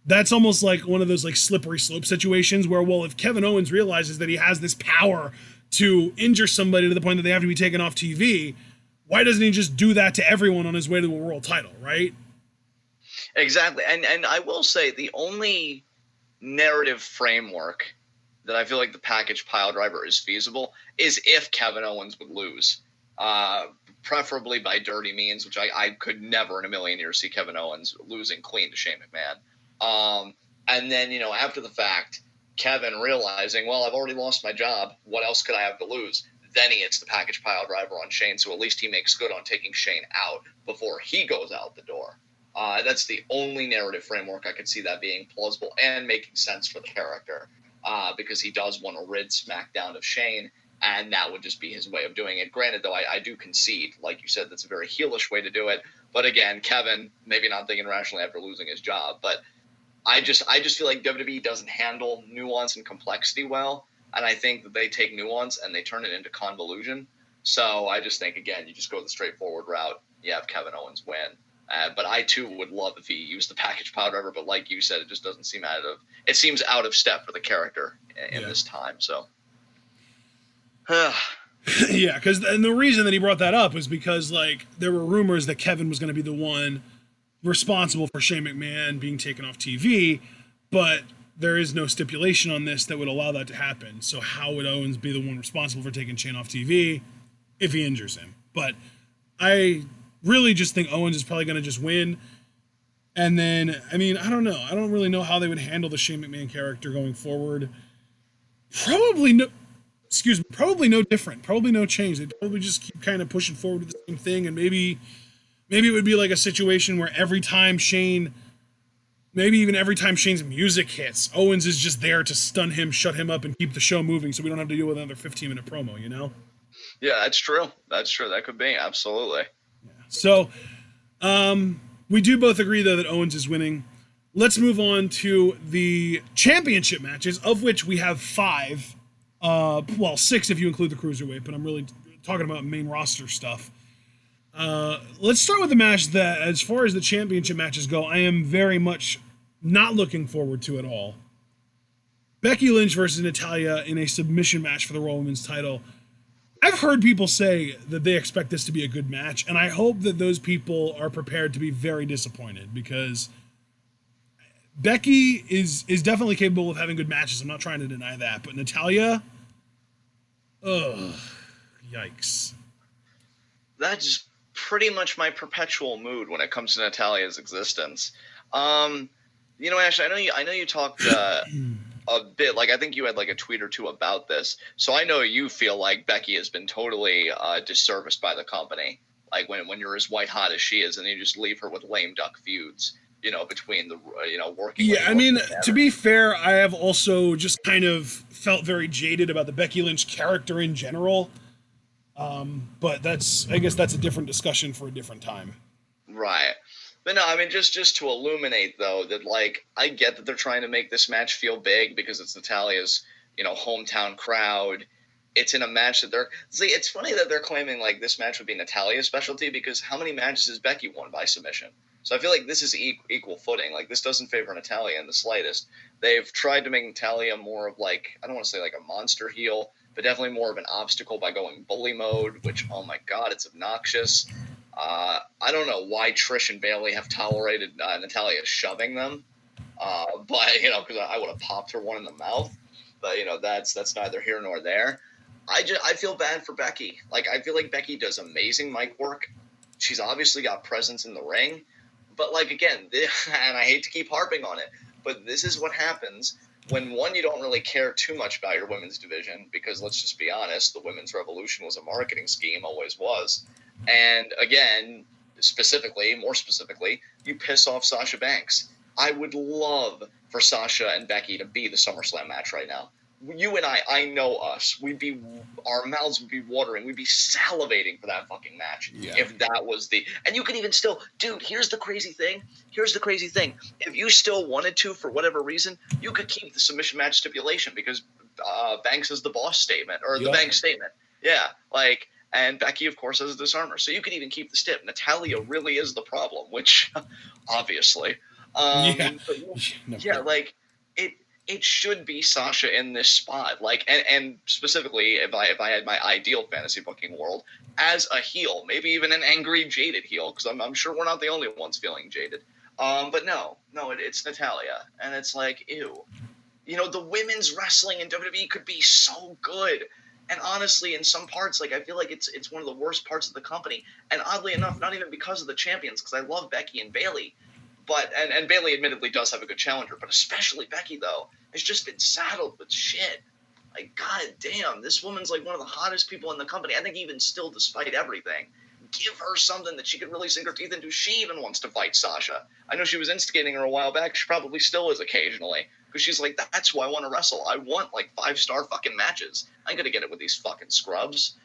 that's almost like one of those like slippery slope situations where, well, if Kevin Owens realizes that he has this power to injure somebody to the point that they have to be taken off TV, why doesn't he just do that to everyone on his way to a world title, right? Exactly. And I will say the only narrative framework that I feel like the package pile driver is feasible is if Kevin Owens would lose, preferably by dirty means, which I could never in a million years see Kevin Owens losing clean to Shane McMahon. And then, after the fact, Kevin realizing, well, I've already lost my job. What else could I have to lose? Then he hits the package pile driver on Shane, so at least he makes good on taking Shane out before he goes out the door. That's the only narrative framework I could see that being plausible and making sense for the character, because he does want to rid SmackDown of Shane, and that would just be his way of doing it. Granted, though, I do concede, like you said, that's a very heelish way to do it. But again, Kevin, maybe not thinking rationally after losing his job, but I just feel like WWE doesn't handle nuance and complexity well, and I think that they take nuance and they turn it into convolution. So I just think, again, you just go the straightforward route. You have Kevin Owens win. But I, too, would love if he used the package pile driver, but like you said, it just doesn't seem it seems out of step for the character in this time, so. Yeah, and the reason that he brought that up was because, like, there were rumors that Kevin was going to be the one responsible for Shane McMahon being taken off TV, but there is no stipulation on this that would allow that to happen. So how would Owens be the one responsible for taking Shane off TV if he injures him? But I really just think Owens is probably going to just win. And then, I mean, I don't know. I don't really know how they would handle the Shane McMahon character going forward. Probably no different. Probably no change. They'd probably just keep kind of pushing forward with the same thing, and maybe it would be like a situation where every time Shane's music hits, Owens is just there to stun him, shut him up, and keep the show moving so we don't have to deal with another 15-minute promo, you know? Yeah, that's true. That could be, absolutely. Yeah. So, we do both agree, though, that Owens is winning. Let's move on to the championship matches, of which we have 5. 6 if you include the Cruiserweight, but I'm really talking about main roster stuff. Let's start with the match that, as far as the championship matches go, I am very much not looking forward to at all. Becky Lynch versus Natalya in a submission match for the Raw Women's title. I've heard people say that they expect this to be a good match, and I hope that those people are prepared to be very disappointed, because Becky is definitely capable of having good matches. I'm not trying to deny that, but Natalya, yikes. That's pretty much my perpetual mood when it comes to Natalya's existence. Ash, I know you talked a bit, like I think you had like a tweet or two about this. So I know you feel like Becky has been totally disserviced by the company. Like when you're as white hot as she is, and you just leave her with lame duck feuds, between the working. Yeah, I mean, to be fair, I have also just kind of felt very jaded about the Becky Lynch character in general. But I guess that's a different discussion for a different time. Right. But no, I mean, just to illuminate, though, that, like, I get that they're trying to make this match feel big because it's Natalya's, hometown crowd. It's in a match that it's funny that they're claiming, like, this match would be Natalya's specialty, because how many matches has Becky won by submission? So I feel like this is equal footing. Like, this doesn't favor Natalya in the slightest. They've tried to make Natalya more of, like, I don't want to say like a monster heel, but definitely more of an obstacle by going bully mode, which, oh my God, it's obnoxious. I don't know why Trish and Bayley have tolerated Natalya shoving them, but, because I would have popped her one in the mouth. But, that's neither here nor there. I feel bad for Becky. Like, I feel like Becky does amazing mic work. She's obviously got presence in the ring. But, like, again, and I hate to keep harping on it, but this is what happens when, one, you don't really care too much about your women's division, because let's just be honest, the women's revolution was a marketing scheme, always was. And again, more specifically, you piss off Sasha Banks. I would love for Sasha and Becky to be the SummerSlam match right now. You and I know us. Our mouths would be watering. We'd be salivating for that fucking match. Yeah. If that was and you could even still, dude, here's the crazy thing. If you still wanted to, for whatever reason, you could keep the submission match stipulation, because Banks is the boss statement, or the Banks statement. Yeah. Like, and Becky, of course, has a disarmer. So you could even keep the stip. Natalya really is the problem, which obviously. It should be Sasha in this spot. Like, and specifically, if I had my ideal fantasy booking world as a heel, maybe even an angry, jaded heel, because I'm sure we're not the only ones feeling jaded. But no, it's Natalya, and it's like, ew. The women's wrestling in WWE could be so good. And honestly, in some parts, like, I feel like it's one of the worst parts of the company. And oddly enough, not even because of the champions, because I love Becky and Bayley. But and Bayley admittedly does have a good challenger, but especially Becky, though, has just been saddled with shit. Like, god damn, this woman's like one of the hottest people in the company. I think even still, despite everything, give her something that she could really sink her teeth into. She even wants to fight Sasha. I know she was instigating her a while back. She probably still is occasionally. Because she's like, that's who I want to wrestle. I want, like, 5-star fucking matches. I ain't gonna get it with these fucking scrubs.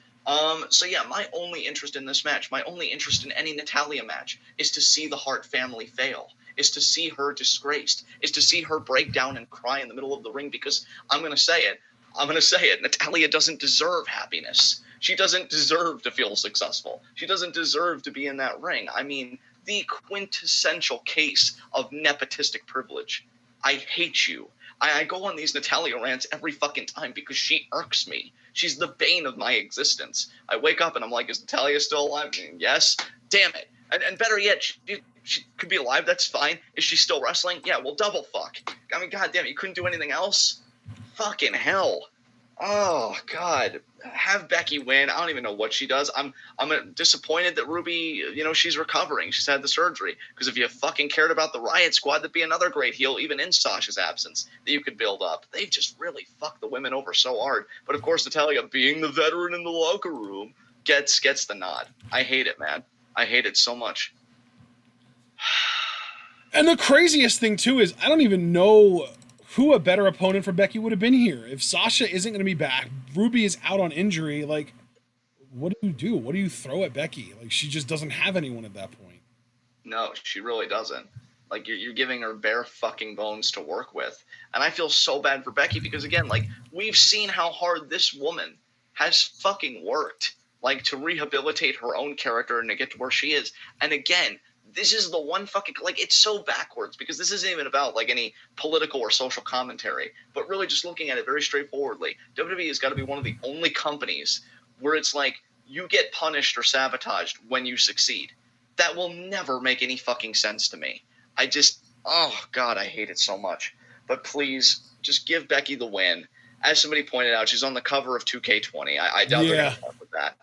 So yeah, my only interest in this match, my only interest in any Natalya match, is to see the Hart family fail, is to see her disgraced, is to see her break down and cry in the middle of the ring, because I'm gonna say it, Natalya doesn't deserve happiness. She doesn't deserve to feel successful. She doesn't deserve to be in that ring. I mean, the quintessential case of nepotistic privilege. I hate you. I go on these Natalya rants every fucking time because she irks me. She's the bane of my existence. I wake up and I'm like, is Natalya still alive? Yes. Damn it. And better yet, she could be alive. That's fine. Is she still wrestling? Yeah, well, double fuck. I mean, goddamn, you couldn't do anything else? Fucking hell. Oh, God. Have Becky win. I don't even know what she does. I'm disappointed that Ruby, she's recovering. She's had the surgery. Because if you fucking cared about the Riot Squad, that'd be another great heel, even in Sasha's absence, that you could build up. They've just really fucked the women over so hard. But, of course, Natalya, being the veteran in the locker room, gets the nod. I hate it, man. I hate it so much. And the craziest thing, too, is I don't even know who a better opponent for Becky would have been here. If Sasha isn't going to be back, Ruby is out on injury, like, what do you do? What do you throw at Becky? Like, she just doesn't have anyone at that point. No, she really doesn't. Like, you're giving her bare fucking bones to work with. And I feel so bad for Becky because, again, like, we've seen how hard this woman has fucking worked, like, to rehabilitate her own character and to get to where she is. And again, this is the one fucking, like, it's so backwards because this isn't even about, like, any political or social commentary, but really just looking at it very straightforwardly. WWE has got to be one of the only companies where it's like, you get punished or sabotaged when you succeed. That will never make any fucking sense to me. Oh, God, I hate it so much. But please, just give Becky the win. As somebody pointed out, she's on the cover of 2K20. I doubt they're going to fuck with that.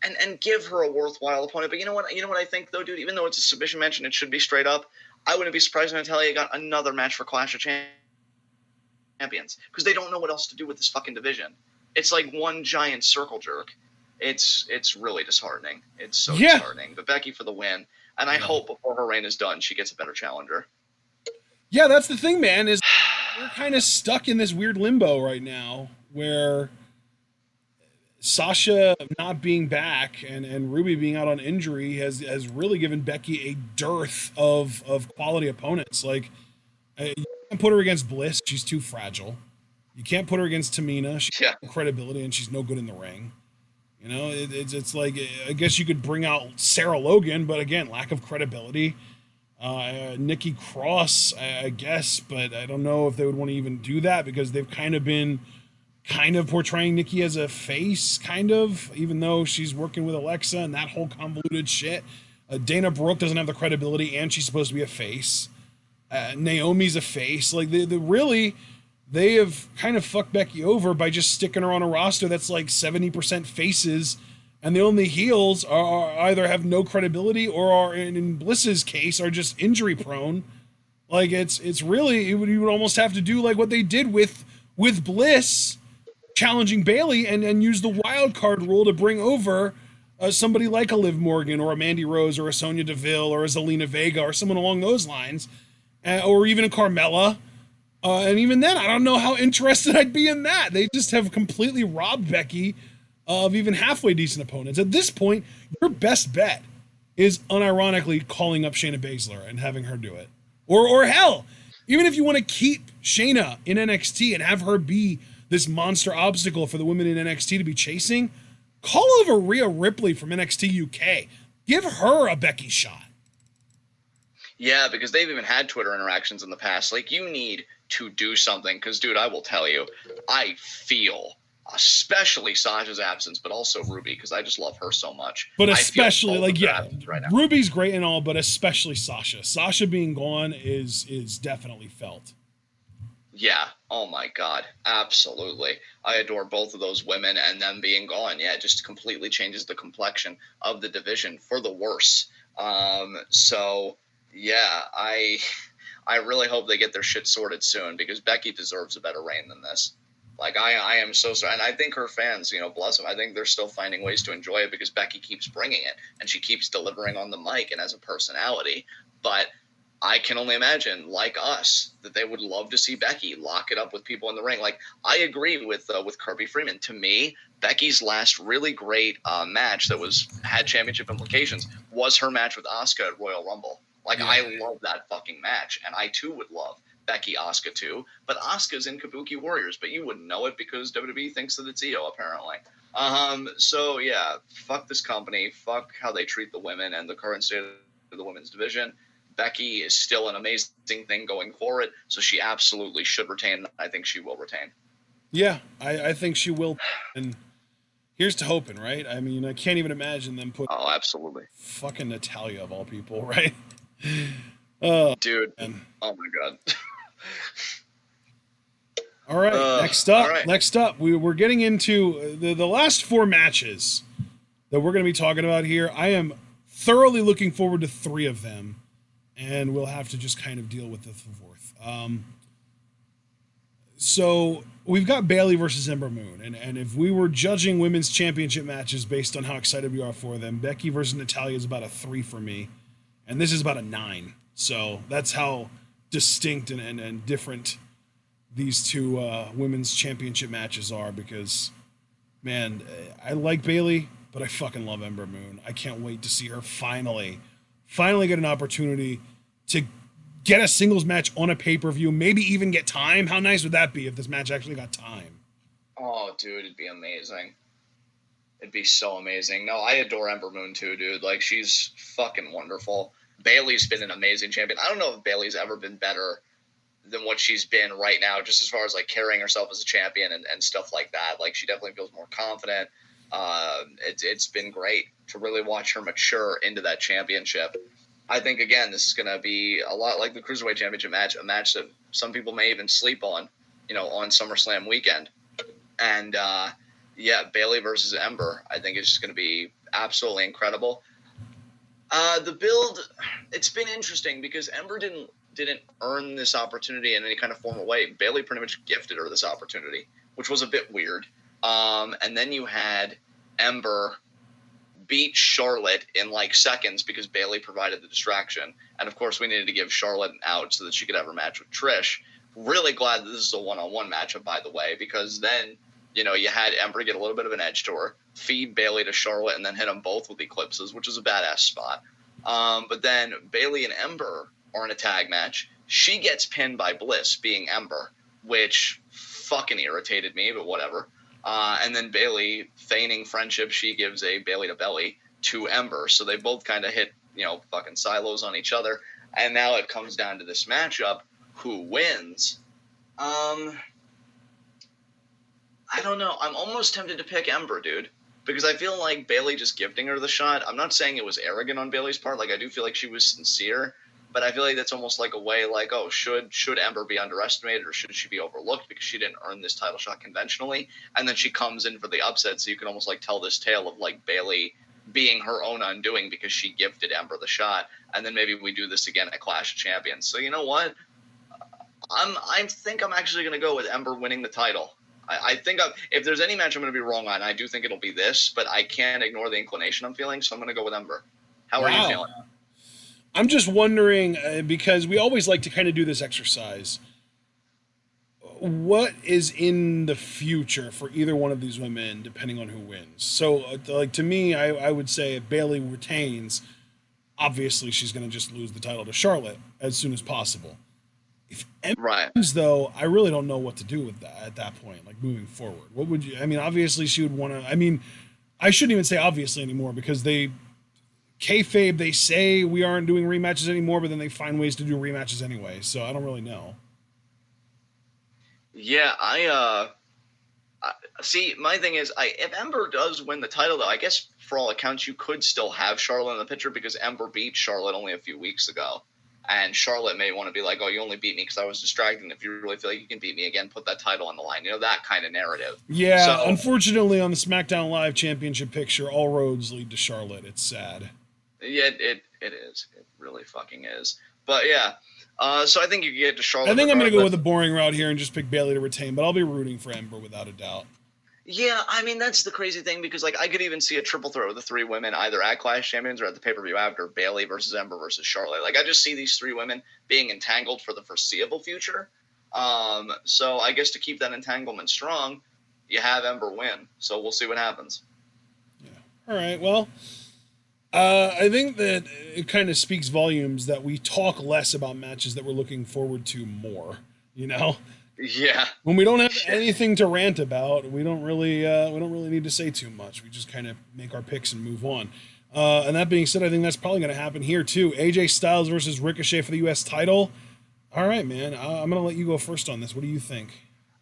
And give her a worthwhile opponent. But you know what I think, though, dude? Even though it's a submission match and it should be straight up, I wouldn't be surprised if Natalya got another match for Clash of Champions. Because they don't know what else to do with this fucking division. It's like one giant circle jerk. It's really disheartening. It's so disheartening. But Becky for the win. And I hope before her reign is done, she gets a better challenger. Yeah, that's the thing, man, is we're kind of stuck in this weird limbo right now where Sasha not being back and Ruby being out on injury has really given Becky a dearth of quality opponents. Like, you can't put her against Bliss. She's too fragile. You can't put her against Tamina. She's no credibility and she's no good in the ring. It's like, I guess you could bring out Sarah Logan, but again, lack of credibility. Nikki Cross, I guess, but I don't know if they would want to even do that because they've kind of been portraying Nikki as a face, even though she's working with Alexa and that whole convoluted shit. Dana Brooke doesn't have the credibility and she's supposed to be a face. Naomi's a face. Like, they have kind of fucked Becky over by just sticking her on a roster that's like 70% faces, and the only heels are either have no credibility or are, in Bliss's case, are just injury prone. Like, it's really, you would almost have to do like what they did with Bliss challenging Bayley and use the wild card rule to bring over somebody like a Liv Morgan or a Mandy Rose or a Sonya Deville or a Zelina Vega or someone along those lines, or even a Carmella. And even then, I don't know how interested I'd be in that. They just have completely robbed Becky of even halfway decent opponents. At this point, your best bet is unironically calling up Shayna Baszler and having her do it. Or hell, even if you want to keep Shayna in NXT and have her be this monster obstacle for the women in NXT to be chasing, call over Rhea Ripley from NXT UK. Give her a Becky shot. Yeah, because they've even had Twitter interactions in the past. Like, you need to do something. Because, dude, I will tell you, I feel, especially Sasha's absence, but also Ruby, because I just love her so much. But especially, like, right now. Ruby's great and all, but especially Sasha. Sasha being gone is definitely felt. Yeah. Oh, my God. Absolutely. I adore both of those women, and them being gone, yeah, it just completely changes the complexion of the division for the worse. So... yeah, I really hope they get their shit sorted soon because Becky deserves a better reign than this. Like, I am so sorry. And I think her fans, bless them, I think they're still finding ways to enjoy it because Becky keeps bringing it and she keeps delivering on the mic and as a personality. But I can only imagine, like us, that they would love to see Becky lock it up with people in the ring. Like, I agree with Kirby Freeman. To me, Becky's last really great match that had championship implications was her match with Asuka at Royal Rumble. Like, I love that fucking match, and I too would love Becky Asuka too. But Asuka's in Kabuki Warriors, but you wouldn't know it because WWE thinks that it's Io, apparently. So yeah, fuck this company, fuck how they treat the women and the current state of the women's division. Becky is still an amazing thing going forward, so she absolutely should retain. I think she will retain. Yeah, I think she will. And here's to hoping, right? I mean, I can't even imagine them put. Oh, absolutely. Fucking Natalya of all people, right? Dude. Man. Oh my god. All right. Next up, we're getting into the last 4 matches that we're going to be talking about here. I am thoroughly looking forward to 3 of them. And we'll have to just kind of deal with the 4th. So we've got Bayley versus Ember Moon. And if we were judging women's championship matches based on how excited we are for them, Becky versus Natalya is about a 3 for me. And this is about a 9. So that's how distinct and different these 2 women's championship matches are. Because, man, I like Bayley, but I fucking love Ember Moon. I can't wait to see her finally get an opportunity to get a singles match on a pay-per-view, maybe even get time. How nice would that be if this match actually got time? Oh, dude, it'd be amazing. It'd be so amazing. No, I adore Ember Moon too, dude. Like, she's fucking wonderful. Bayley's been an amazing champion. I don't know if Bayley's ever been better than what she's been right now, just as far as, like, carrying herself as a champion and stuff like that. Like, she definitely feels more confident. It's been great to really watch her mature into that championship. I think, again, this is going to be a lot like the Cruiserweight Championship match, a match that some people may even sleep on, on SummerSlam weekend. And, Bayley versus Ember, I think it's just going to be absolutely incredible. The build, it's been interesting because Ember didn't earn this opportunity in any kind of formal way. Bayley pretty much gifted her this opportunity, which was a bit weird. And then you had Ember beat Charlotte in like seconds because Bayley provided the distraction. And of course, we needed to give Charlotte an out so that she could have her match with Trish. Really glad that this is a one-on-one matchup, by the way, because then, you had Ember get a little bit of an edge to her, feed Bayley to Charlotte, and then hit them both with eclipses, which is a badass spot. But then Bayley and Ember are in a tag match. She gets pinned by Bliss, being Ember, which fucking irritated me, but whatever. And then Bayley, feigning friendship, she gives a Bayley to belly to Ember. So they both kind of hit, fucking silos on each other. And now it comes down to this matchup. Who wins? I don't know. I'm almost tempted to pick Ember, dude. Because I feel like Bayley just gifting her the shot. I'm not saying it was arrogant on Bayley's part. Like, I do feel like she was sincere. But I feel like that's almost like a way, like, oh, should Ember be underestimated or should she be overlooked because she didn't earn this title shot conventionally? And then she comes in for the upset, so you can almost, like, tell this tale of, like, Bayley being her own undoing because she gifted Ember the shot. And then maybe we do this again at Clash of Champions. So you know what? I think I'm actually going to go with Ember winning the title. I think if there's any match I'm going to be wrong on, I do think it'll be this, but I can't ignore the inclination I'm feeling, so I'm going to go with Ember. How are you feeling? I'm just wondering, because we always like to kind of do this exercise, what is in the future for either one of these women, depending on who wins? So, like, to me, I would say if Bayley retains, obviously she's going to just lose the title to Charlotte as soon as possible. If Ember wins, though, I really don't know what to do with that at that point, like, moving forward. What would you, I mean, obviously she would want to, I mean, I shouldn't even say obviously anymore because kayfabe, they say we aren't doing rematches anymore, but then they find ways to do rematches anyway. So I don't really know. Yeah, I see. My thing is, if Ember does win the title, though, I guess for all accounts you could still have Charlotte in the picture because Ember beat Charlotte only a few weeks ago, and Charlotte may want to be like, "Oh, you only beat me because I was distracted. And if you really feel like you can beat me again, put that title on the line." That kind of narrative. Yeah, so, unfortunately, on the SmackDown Live Championship picture, all roads lead to Charlotte. It's sad. Yeah, it is. It really fucking is. But yeah, So I think you can get to Charlotte. I think I'm going to go with the boring route here and just pick Bayley to retain, but I'll be rooting for Ember without a doubt. Yeah, I mean, that's the crazy thing because, like, I could even see a triple threat with the three women either at Clash Champions or at the pay-per-view after, Bayley versus Ember versus Charlotte. Like, I just see these three women being entangled for the foreseeable future. So I guess to keep that entanglement strong, you have Ember win. So we'll see what happens. Yeah. All right, well, I think that it kind of speaks volumes that we talk less about matches that we're looking forward to more, you know? Yeah. When we don't have anything to rant about, we don't really need to say too much. We just kind of make our picks and move on. And that being said, I think that's probably going to happen here too. AJ Styles versus Ricochet for the U.S. title. All right, man. I'm going to let you go first on this. What do you think?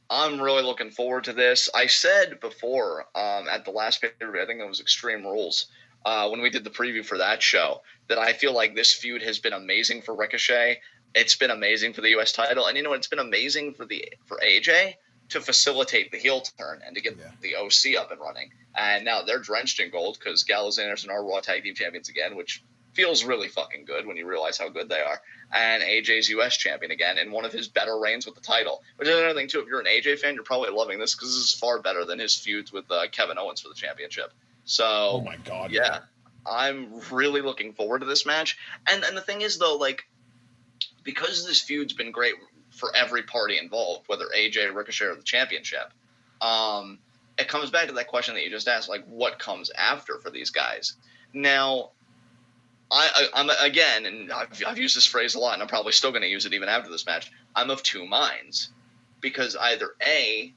I'm really looking forward to this. I said before at the last pay-per-view, I think it was Extreme Rules, when we did the preview for that show, that I feel like this feud has been amazing for Ricochet. It's been amazing for the U.S. title. And you know what? It's been amazing for AJ to facilitate the heel turn and to get the OC up and running. And now they're drenched in gold because Gallows and Anderson are Raw Tag Team Champions again, which feels really fucking good when you realize how good they are. And AJ's U.S. champion again in one of his better reigns with the title. Which is another thing, too. If you're an AJ fan, you're probably loving this because this is far better than his feuds with Kevin Owens for the championship. So, oh my God. Yeah, I'm really looking forward to this match. And the thing is, though, like, because this feud's been great for every party involved, whether AJ, Ricochet, or the championship, it comes back to that question that you just asked, like, what comes after for these guys? Now, I'm again, and I've used this phrase a lot, and I'm probably still going to use it even after this match, I'm of two minds. Because either A,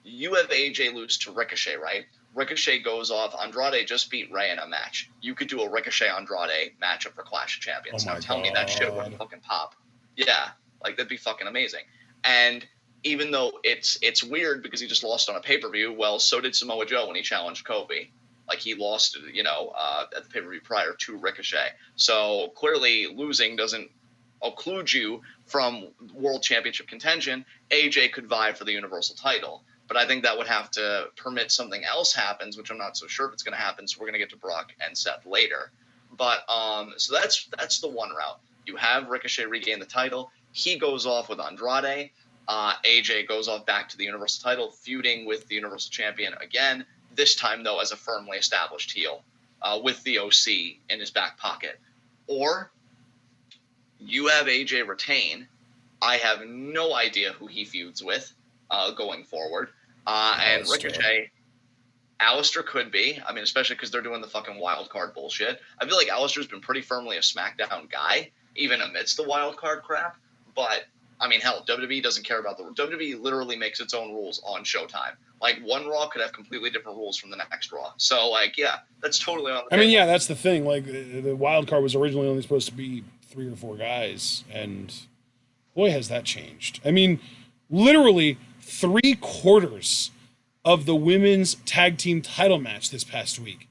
you have AJ lose to Ricochet, right? Ricochet goes off. Andrade just beat Rey in a match. You could do a Ricochet-Andrade matchup for Clash of Champions. Now tell me that shit wouldn't fucking pop. Yeah, like that'd be fucking amazing. And even though it's weird because he just lost on a pay-per-view, well, so did Samoa Joe when he challenged Kofi. Like he lost, at the pay-per-view prior to Ricochet. So clearly losing doesn't occlude you from world championship contention. AJ could vie for the Universal title. But I think that would have to permit something else happens, which I'm not so sure if it's going to happen. So we're going to get to Brock and Seth later. But so that's the one route. You have Ricochet regain the title. He goes off with Andrade. AJ goes off back to the Universal title, feuding with the Universal Champion again. This time, though, as a firmly established heel with the OC in his back pocket. Or you have AJ retain. I have no idea who he feuds with going forward. And Ricochet, Alistair could be. I mean, especially because they're doing the fucking wild card bullshit. I feel like Alistair's been pretty firmly a SmackDown guy, even amidst the wild card crap. But, I mean, hell, WWE doesn't care about the rules. WWE literally makes its own rules on Showtime. Like, one Raw could have completely different rules from the next Raw. So, like, yeah, that's totally on the table. I mean, yeah, that's the thing. Like, the wild card was originally only supposed to be 3 or 4 guys. And boy, has that changed. I mean, literally 3/4 of the women's tag team title match this past week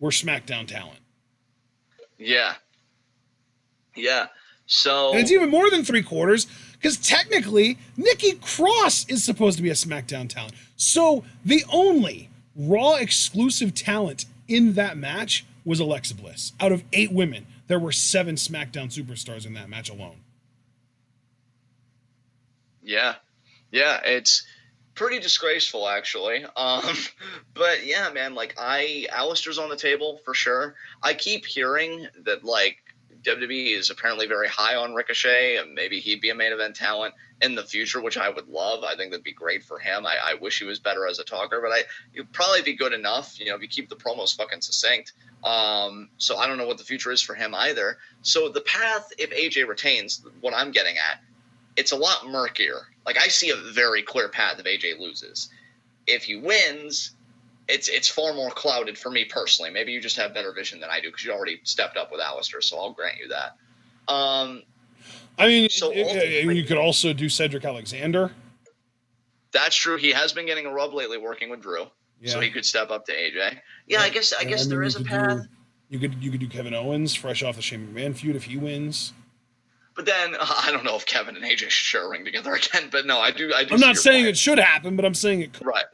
were SmackDown talent. Yeah. Yeah. So, and it's even more than 3/4 because technically Nikki Cross is supposed to be a SmackDown talent. So the only Raw exclusive talent in that match was Alexa Bliss. Out of 8 women, there were 7 SmackDown superstars in that match alone. Yeah. Yeah, it's pretty disgraceful, actually. But yeah, man, like Alistair's on the table for sure. I keep hearing that like WWE is apparently very high on Ricochet, and maybe he'd be a main event talent in the future, which I would love. I think that'd be great for him. I wish he was better as a talker, but he'd probably be good enough, if you keep the promos fucking succinct. So I don't know what the future is for him either. So the path, if AJ retains, what I'm getting at, it's a lot murkier. Like, I see a very clear path if AJ loses. If he wins, it's far more clouded for me personally. Maybe you just have better vision than I do because you already stepped up with Alistair, so I'll grant you that. I mean, you could also do Cedric Alexander. That's true. He has been getting a rub lately working with Drew, so he could step up to AJ. Yeah, I guess there is a path. You could do Kevin Owens fresh off the Shane McMahon feud if he wins. But then I don't know if Kevin and AJ should share a ring together again. But no, I do. I'm not saying it should happen, but I'm saying it could. Right.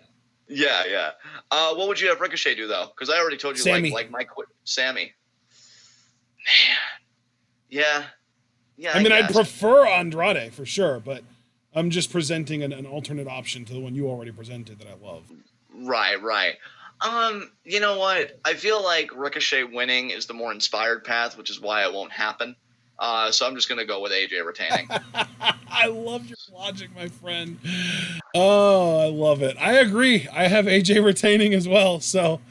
Yeah, yeah. What would you have Ricochet do though? Because I already told you, Sammy. like my Sammy. Man. Yeah. Yeah, I mean, I'd guess. prefer Andrade for sure, but I'm just presenting an alternate option to the one you already presented that I love. Right. You know what? I feel like Ricochet winning is the more inspired path, which is why it won't happen. So I'm just gonna go with AJ retaining. I love your logic, my friend. Oh, I love it. I agree. I have AJ retaining as well. So,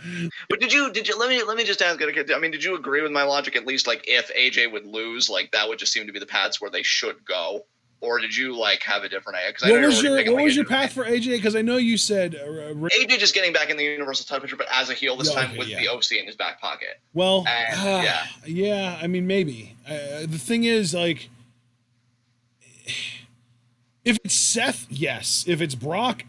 but did you let me just ask? I mean, did you agree with my logic at least? Like, if AJ would lose, like that would just seem to be the paths where they should go. Or did you like have a different? What was your path for AJ? Because I know you said AJ just getting back in the Universal title picture, but as a heel this time with the OC in his back pocket. Well, yeah. I mean, maybe. The thing is, like, if it's Seth, yes. If it's Brock,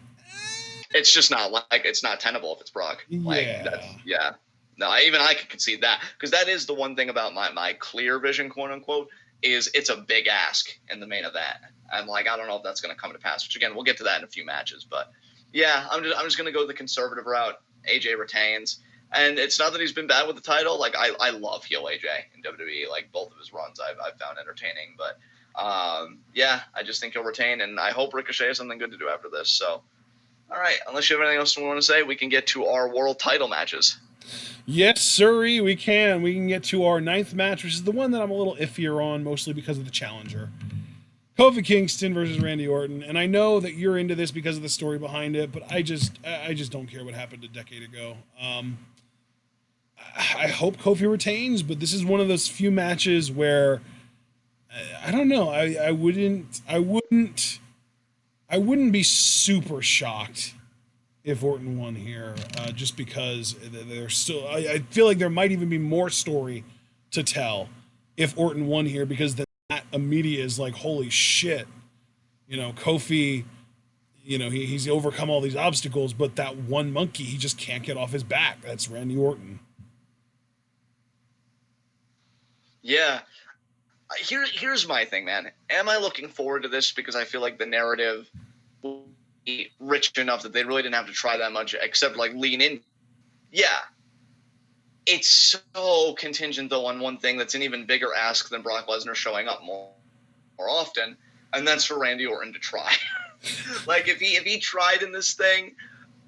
it's just not it's not tenable if it's Brock. No, even I could concede that, because that is the one thing about my clear vision, quote unquote, is it's a big ask in the main event. I'm like, I don't know if that's going to come to pass, which again, we'll get to that in a few matches. But yeah, I'm just going to go the conservative route. AJ retains. And it's not that he's been bad with the title. Like, I love heel AJ in WWE. Like, both of his runs I've found entertaining. But yeah, I just think he'll retain. And I hope Ricochet has something good to do after this. So, all right, unless you have anything else you want to say, we can get to our world title matches. Yes, sirree, we can. We can get to our 9th match, which is the one that I'm a little iffier on, mostly because of the challenger. Kofi Kingston versus Randy Orton. And I know that you're into this because of the story behind it, but I just don't care what happened a decade ago. I hope Kofi retains, but this is one of those few matches where I don't know. I wouldn't be super shocked if Orton won here, just because there's still, I feel like there might even be more story to tell if Orton won here, because then that immediate is like, holy shit, you know, Kofi, you know, he's overcome all these obstacles, but that one monkey he just can't get off his back. That's Randy Orton. Yeah. Here's my thing, man. Am I looking forward to this because I feel like the narrative will be rich enough that they really didn't have to try that much except like lean in? Yeah. It's so contingent though on one thing that's an even bigger ask than Brock Lesnar showing up more often, and that's for Randy Orton to try. Like, if he tried in this thing,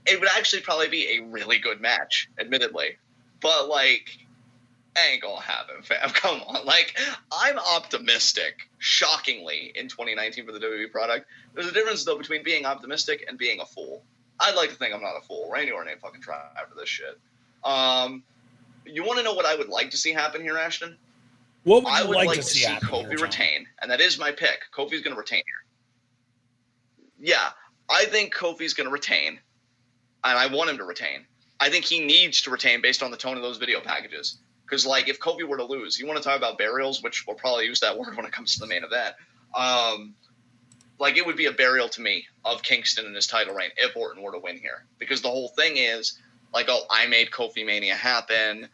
it would actually probably be a really good match, admittedly. But like, ain't gonna happen, fam. Come on. Like, I'm optimistic, shockingly, in 2019 for the WWE product. There's a difference, though, between being optimistic and being a fool. I'd like to think I'm not a fool. Randy Orton ain't fucking trying for this shit. You want to know what I would like to see happen here, Ashton? What would I you would like to see happen Kofi here, retain, and that is my pick. Kofi's going to retain here. Yeah, I think Kofi's going to retain, and I want him to retain. I think he needs to retain based on the tone of those video packages. Because, like, if Kofi were to lose, you want to talk about burials, which we'll probably use that word when it comes to the main event. Like, it would be a burial to me of Kingston and his title reign if Orton were to win here. Because the whole thing is, like, oh, I made Kofi Mania happen.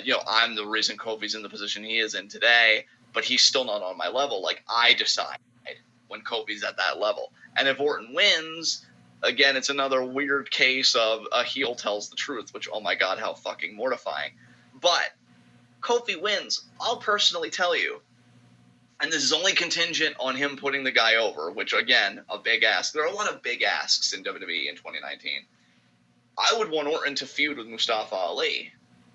You know, I'm the reason Kofi's in the position he is in today, but he's still not on my level. Like, I decide when Kofi's at that level. And if Orton wins, again, it's another weird case of a heel tells the truth, which, oh my God, how fucking mortifying. But Kofi wins, I'll personally tell you, and this is only contingent on him putting the guy over, which, again, a big ask. There are a lot of big asks in WWE in 2019. I would want Orton to feud with Mustafa Ali,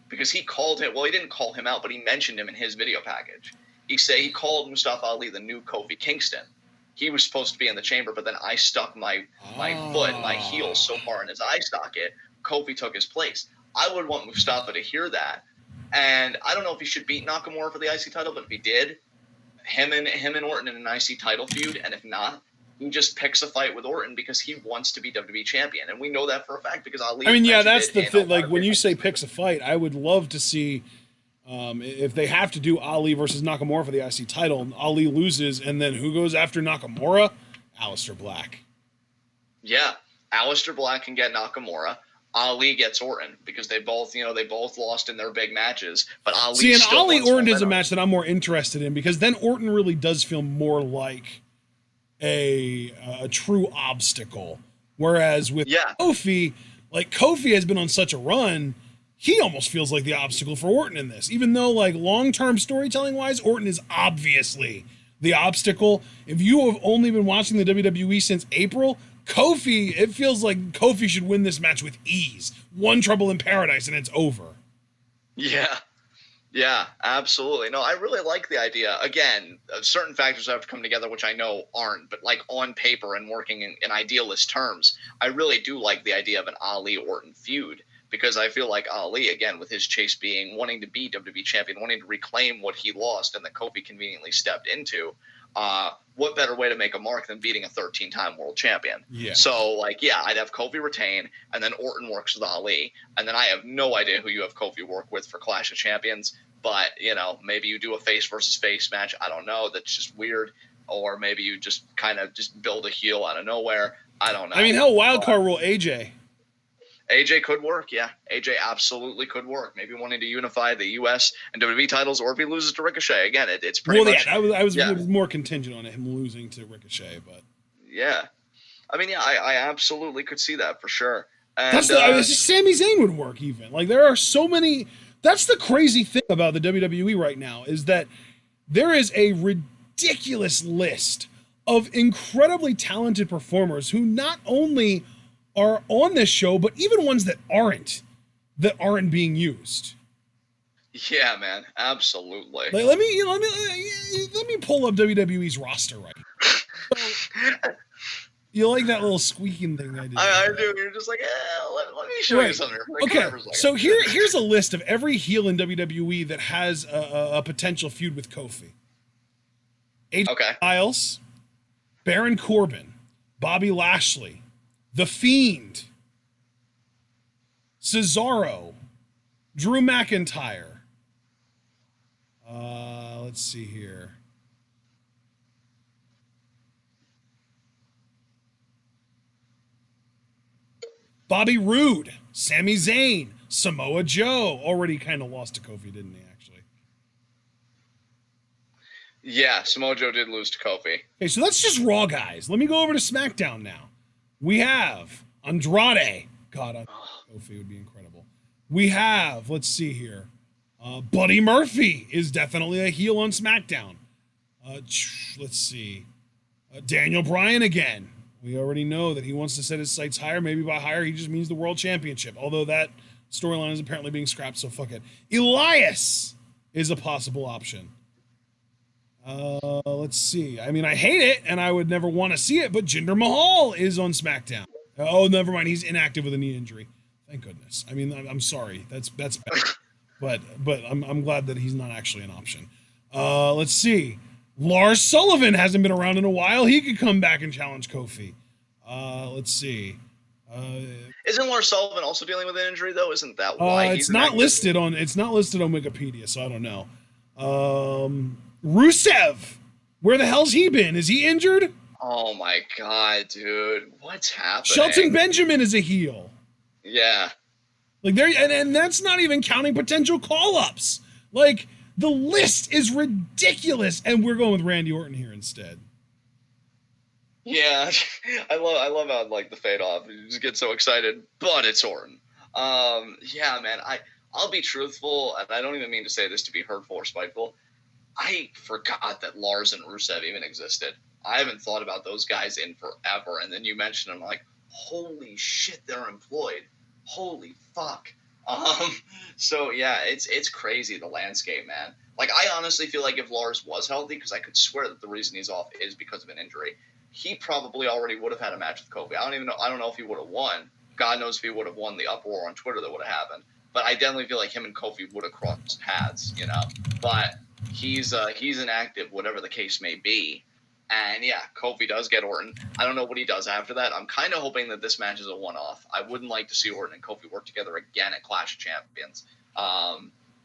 because he called him, well, he didn't call him out, but he mentioned him in his video package. He called Mustafa Ali the new Kofi Kingston. He was supposed to be in the chamber, but then I stuck my foot, my heel so far in his eye socket, Kofi took his place. I would want Mustafa to hear that. And I don't know if he should beat Nakamura for the IC title, but if he did, him and Orton in an IC title feud, and if not, he just picks a fight with Orton because he wants to be WWE champion. And we know that for a fact because Ali. I mean, yeah, that's the thing. Like, when you say picks a fight, I would love to see if they have to do Ali versus Nakamura for the IC title, and Ali loses, and then who goes after Nakamura? Aleister Black. Yeah, Aleister Black can get Nakamura. Ali gets Orton because they both lost in their big matches. But Ali see, and Ali Orton is a match that I'm more interested in because then Orton really does feel more like a true obstacle. Whereas with Kofi, like Kofi has been on such a run, he almost feels like the obstacle for Orton in this, even though like long-term storytelling wise, Orton is obviously the obstacle. If you have only been watching the WWE since April, Kofi, it feels like Kofi should win this match with ease. One trouble in paradise and it's over. Yeah, absolutely. No, I really like the idea. Again, certain factors have to come together, which I know aren't, but like on paper and working in idealist terms, I really do like the idea of an Ali-Orton feud, because I feel like Ali, again, with his chase being wanting to be WWE champion, wanting to reclaim what he lost and that Kofi conveniently stepped into, what better way to make a mark than beating a 13-time world champion? Yeah. So, like, yeah, I'd have Kofi retain, and then Orton works with Ali, and then I have no idea who you have Kofi work with for Clash of Champions, but, you know, maybe you do a face versus face match. I don't know. That's just weird. Or maybe you just kind of just build a heel out of nowhere. I don't know. I mean, hell, wildcard rule AJ. AJ could work, yeah. AJ absolutely could work. Maybe wanting to unify the U.S. and WWE titles, or if he loses to Ricochet. Again, it's pretty much... Yeah, I was more contingent on him losing to Ricochet, but... Yeah. I mean, yeah, I absolutely could see that for sure. And, Sami Zayn would work even. Like, there are so many... That's the crazy thing about the WWE right now, is that there is a ridiculous list of incredibly talented performers who not only are on this show, but even ones that aren't being used. Yeah, man, absolutely. Like, let me pull up WWE's roster right now. So, you like that little squeaking thing I did? I do. You're just like, let me show you something. Okay, so here's a list of every heel in WWE that has a potential feud with Kofi. AJ Styles, Baron Corbin, Bobby Lashley, The Fiend, Cesaro, Drew McIntyre. Let's see here. Bobby Roode, Sami Zayn, Samoa Joe. Already kind of lost to Kofi, didn't he, actually? Yeah, Samoa Joe did lose to Kofi. Okay, so that's just Raw guys. Let me go over to SmackDown now. We have Andrade. God, Kofi would be incredible. We have, let's see here, Buddy Murphy is definitely a heel on SmackDown. Let's see. Daniel Bryan again. We already know that he wants to set his sights higher. Maybe by higher, he just means the World Championship. Although that storyline is apparently being scrapped, so fuck it. Elias is a possible option. Let's see. I mean, I hate it, and I would never want to see it, but Jinder Mahal is on SmackDown. Oh, never mind. He's inactive with a knee injury. Thank goodness. I mean, I'm sorry. That's bad. But I'm glad that he's not actually an option. Let's see. Lars Sullivan hasn't been around in a while. He could come back and challenge Kofi. Let's see. Isn't Lars Sullivan also dealing with an injury though? Isn't that why it's not listed on Wikipedia, so I don't know. Rusev, where the hell's he been? Is he injured? Oh my god, dude, what's happening? Shelton Benjamin is a heel. Yeah, like there, and that's not even counting potential call-ups. Like, the list is ridiculous, and we're going with Randy Orton here instead. Yeah, I love how like the fade off. You just get so excited, but it's Orton. Yeah, man. I'll be truthful, and I don't even mean to say this to be hurtful or spiteful. I forgot that Lars and Rusev even existed. I haven't thought about those guys in forever, and then you mentioned them, like, holy shit, they're employed. Holy fuck. So yeah, it's crazy, the landscape, man. Like, I honestly feel like if Lars was healthy, because I could swear that the reason he's off is because of an injury, he probably already would have had a match with Kofi. I don't know if he would have won. God knows if he would have won the uproar on Twitter that would have happened. But I definitely feel like him and Kofi would have crossed paths, you know. But he's inactive, whatever the case may be. And yeah, Kofi does get Orton. I don't know what he does after that. I'm kind of hoping that this match is a one-off. I wouldn't like to see Orton and Kofi work together again at Clash of Champions.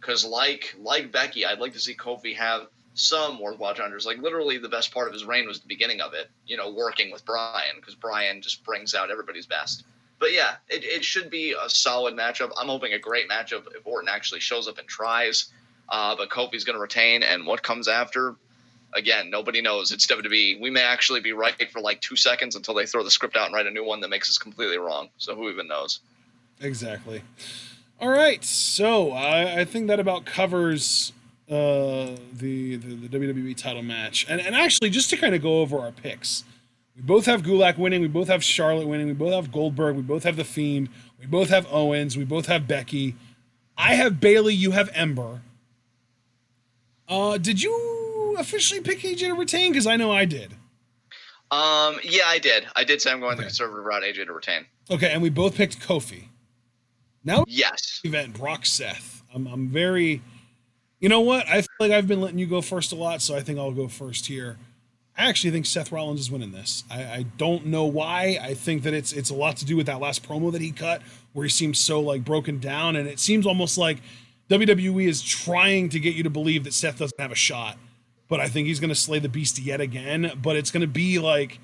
Because like Becky, I'd like to see Kofi have some worthwhile challenges. Like, literally the best part of his reign was the beginning of it, you know, working with Bryan, because Bryan just brings out everybody's best. But yeah, it should be a solid matchup. I'm hoping a great matchup if Orton actually shows up and tries. But Kofi's going to retain, and what comes after, again, nobody knows. It's WWE. We may actually be right for like 2 seconds until they throw the script out and write a new one that makes us completely wrong. So who even knows? Exactly. All right, so I think that about covers the WWE title match, and actually just to kind of go over our picks. We both have Gulak winning. We both have Charlotte winning. We both have Goldberg. We both have The Fiend. We both have Owens. We both have Becky. I have Bayley. You have Ember. Did you officially pick AJ to retain? Because I know I did. Yeah, I did. I did say I'm going the conservative route, AJ to retain. Okay, and we both picked Kofi. Now, yes, event Brock Seth. I'm very. You know what? I feel like I've been letting you go first a lot, so I think I'll go first here. I actually think Seth Rollins is winning this. I don't know why. I think that it's a lot to do with that last promo that he cut, where he seems so like broken down, and it seems almost like WWE is trying to get you to believe that Seth doesn't have a shot. But I think he's going to slay the beast yet again. But it's going to be like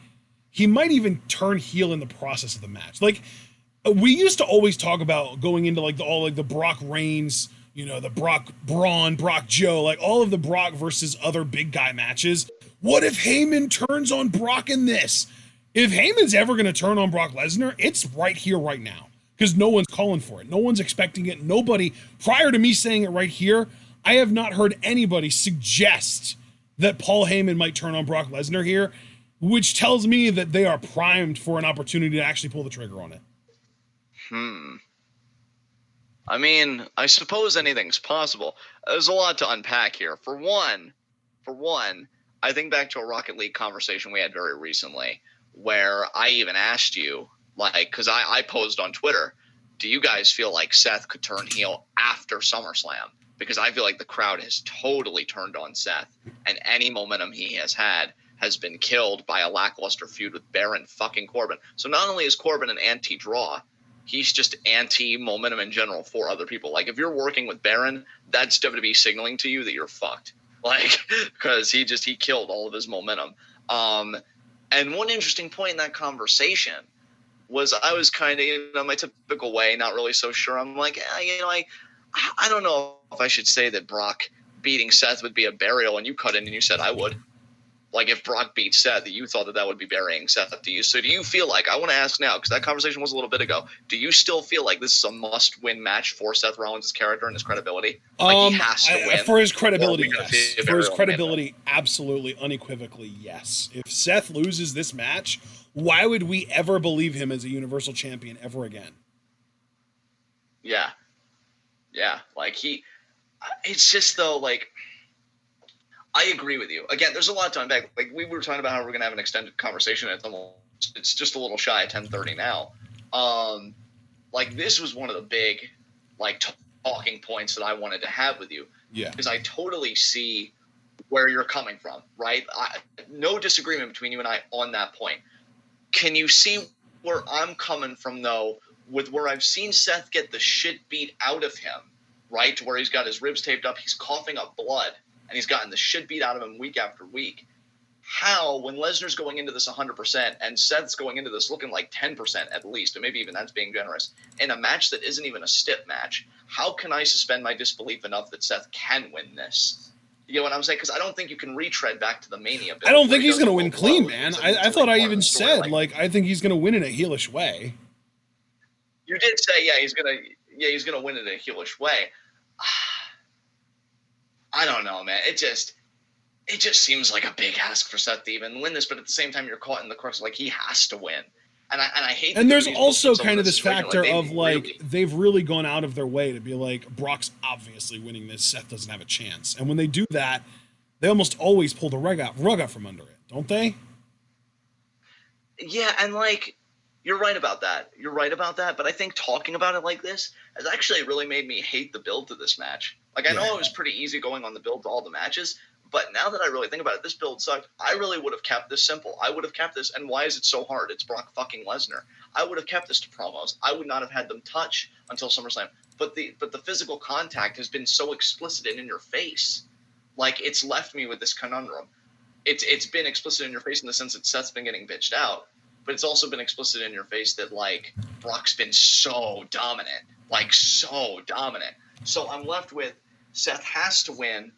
he might even turn heel in the process of the match. Like we used to always talk about going into like the Brock Reigns, the Brock Braun, Brock Joe, like all of the Brock versus other big guy matches. What if Heyman turns on Brock in this? If Heyman's ever going to turn on Brock Lesnar, it's right here, right now. Because no one's calling for it. No one's expecting it. Nobody, prior to me saying it right here, I have not heard anybody suggest that Paul Heyman might turn on Brock Lesnar here, which tells me that they are primed for an opportunity to actually pull the trigger on it. I mean, I suppose anything's possible. There's a lot to unpack here. For one, I think back to a Rocket League conversation we had very recently where I even asked you, like, because I posed on Twitter, do you guys feel like Seth could turn heel after SummerSlam? Because I feel like the crowd has totally turned on Seth, and any momentum he has had has been killed by a lackluster feud with Baron fucking Corbin. So not only is Corbin an anti-draw, he's just anti-momentum in general for other people. Like, if you're working with Baron, that's WWE signaling to you that you're fucked. Like, because he killed all of his momentum. And one interesting point in that conversation was I was kind of, my typical way, not really so sure. I'm like, I don't know if I should say that Brock beating Seth would be a burial, and you cut in and you said I would. Like, if Brock beat Seth, you thought that would be burying Seth to you. So do you feel like, I want to ask now, because that conversation was a little bit ago, do you still feel like this is a must-win match for Seth Rollins' character and his credibility? Like, he has to win. For his credibility, yes. For his credibility, absolutely, unequivocally, yes. If Seth loses this match, why would we ever believe him as a Universal Champion ever again? Yeah. Yeah. Like, it's just, though, like, I agree with you. Again, there's a lot to unpack. Like, we were talking about how we're going to have an extended conversation at it's just a little shy at 10:30 now. Like, this was one of the big, like, talking points that I wanted to have with you. Yeah. Because I totally see where you're coming from, right? No disagreement between you and I on that point. Can you see where I'm coming from, though, with where I've seen Seth get the shit beat out of him, right? To where he's got his ribs taped up, he's coughing up blood, and he's gotten the shit beat out of him week after week. How, when Lesnar's going into this 100% and Seth's going into this looking like 10% at least, and maybe even that's being generous, in a match that isn't even a stiff match, how can I suspend my disbelief enough that Seth can win this? You know what I'm saying? Because I don't think you can retread back to the Mania build. I don't think he's going to win clean, man. I thought I even said, like, I think he's going to win in a heelish way. You did say, he's going to win in a heelish way. I don't know, man. It just seems like a big ask for Seth to even win this, but at the same time, you're caught in the crux, like, he has to win. And I hate. And there's also kind of this factor of, like, they've really gone out of their way to be like, Brock's obviously winning this, Seth doesn't have a chance. And when they do that, they almost always pull the rug out from under it, don't they? Yeah, and, like, you're right about that. But I think talking about it like this has actually really made me hate the build to this match. Like, I know it was pretty easy going on the build to all the matches, but now that I really think about it, this build sucked. I really would have kept this simple. I would have kept this, and why is it so hard? It's Brock fucking Lesnar. I would have kept this to promos. I would not have had them touch until SummerSlam. But the physical contact has been so explicit and in your face. Like, it's left me with this conundrum. It's been explicit in your face in the sense that Seth's been getting bitched out, but it's also been explicit in your face that, like, Brock's been so dominant. Like, so dominant. So I'm left with Seth has to win,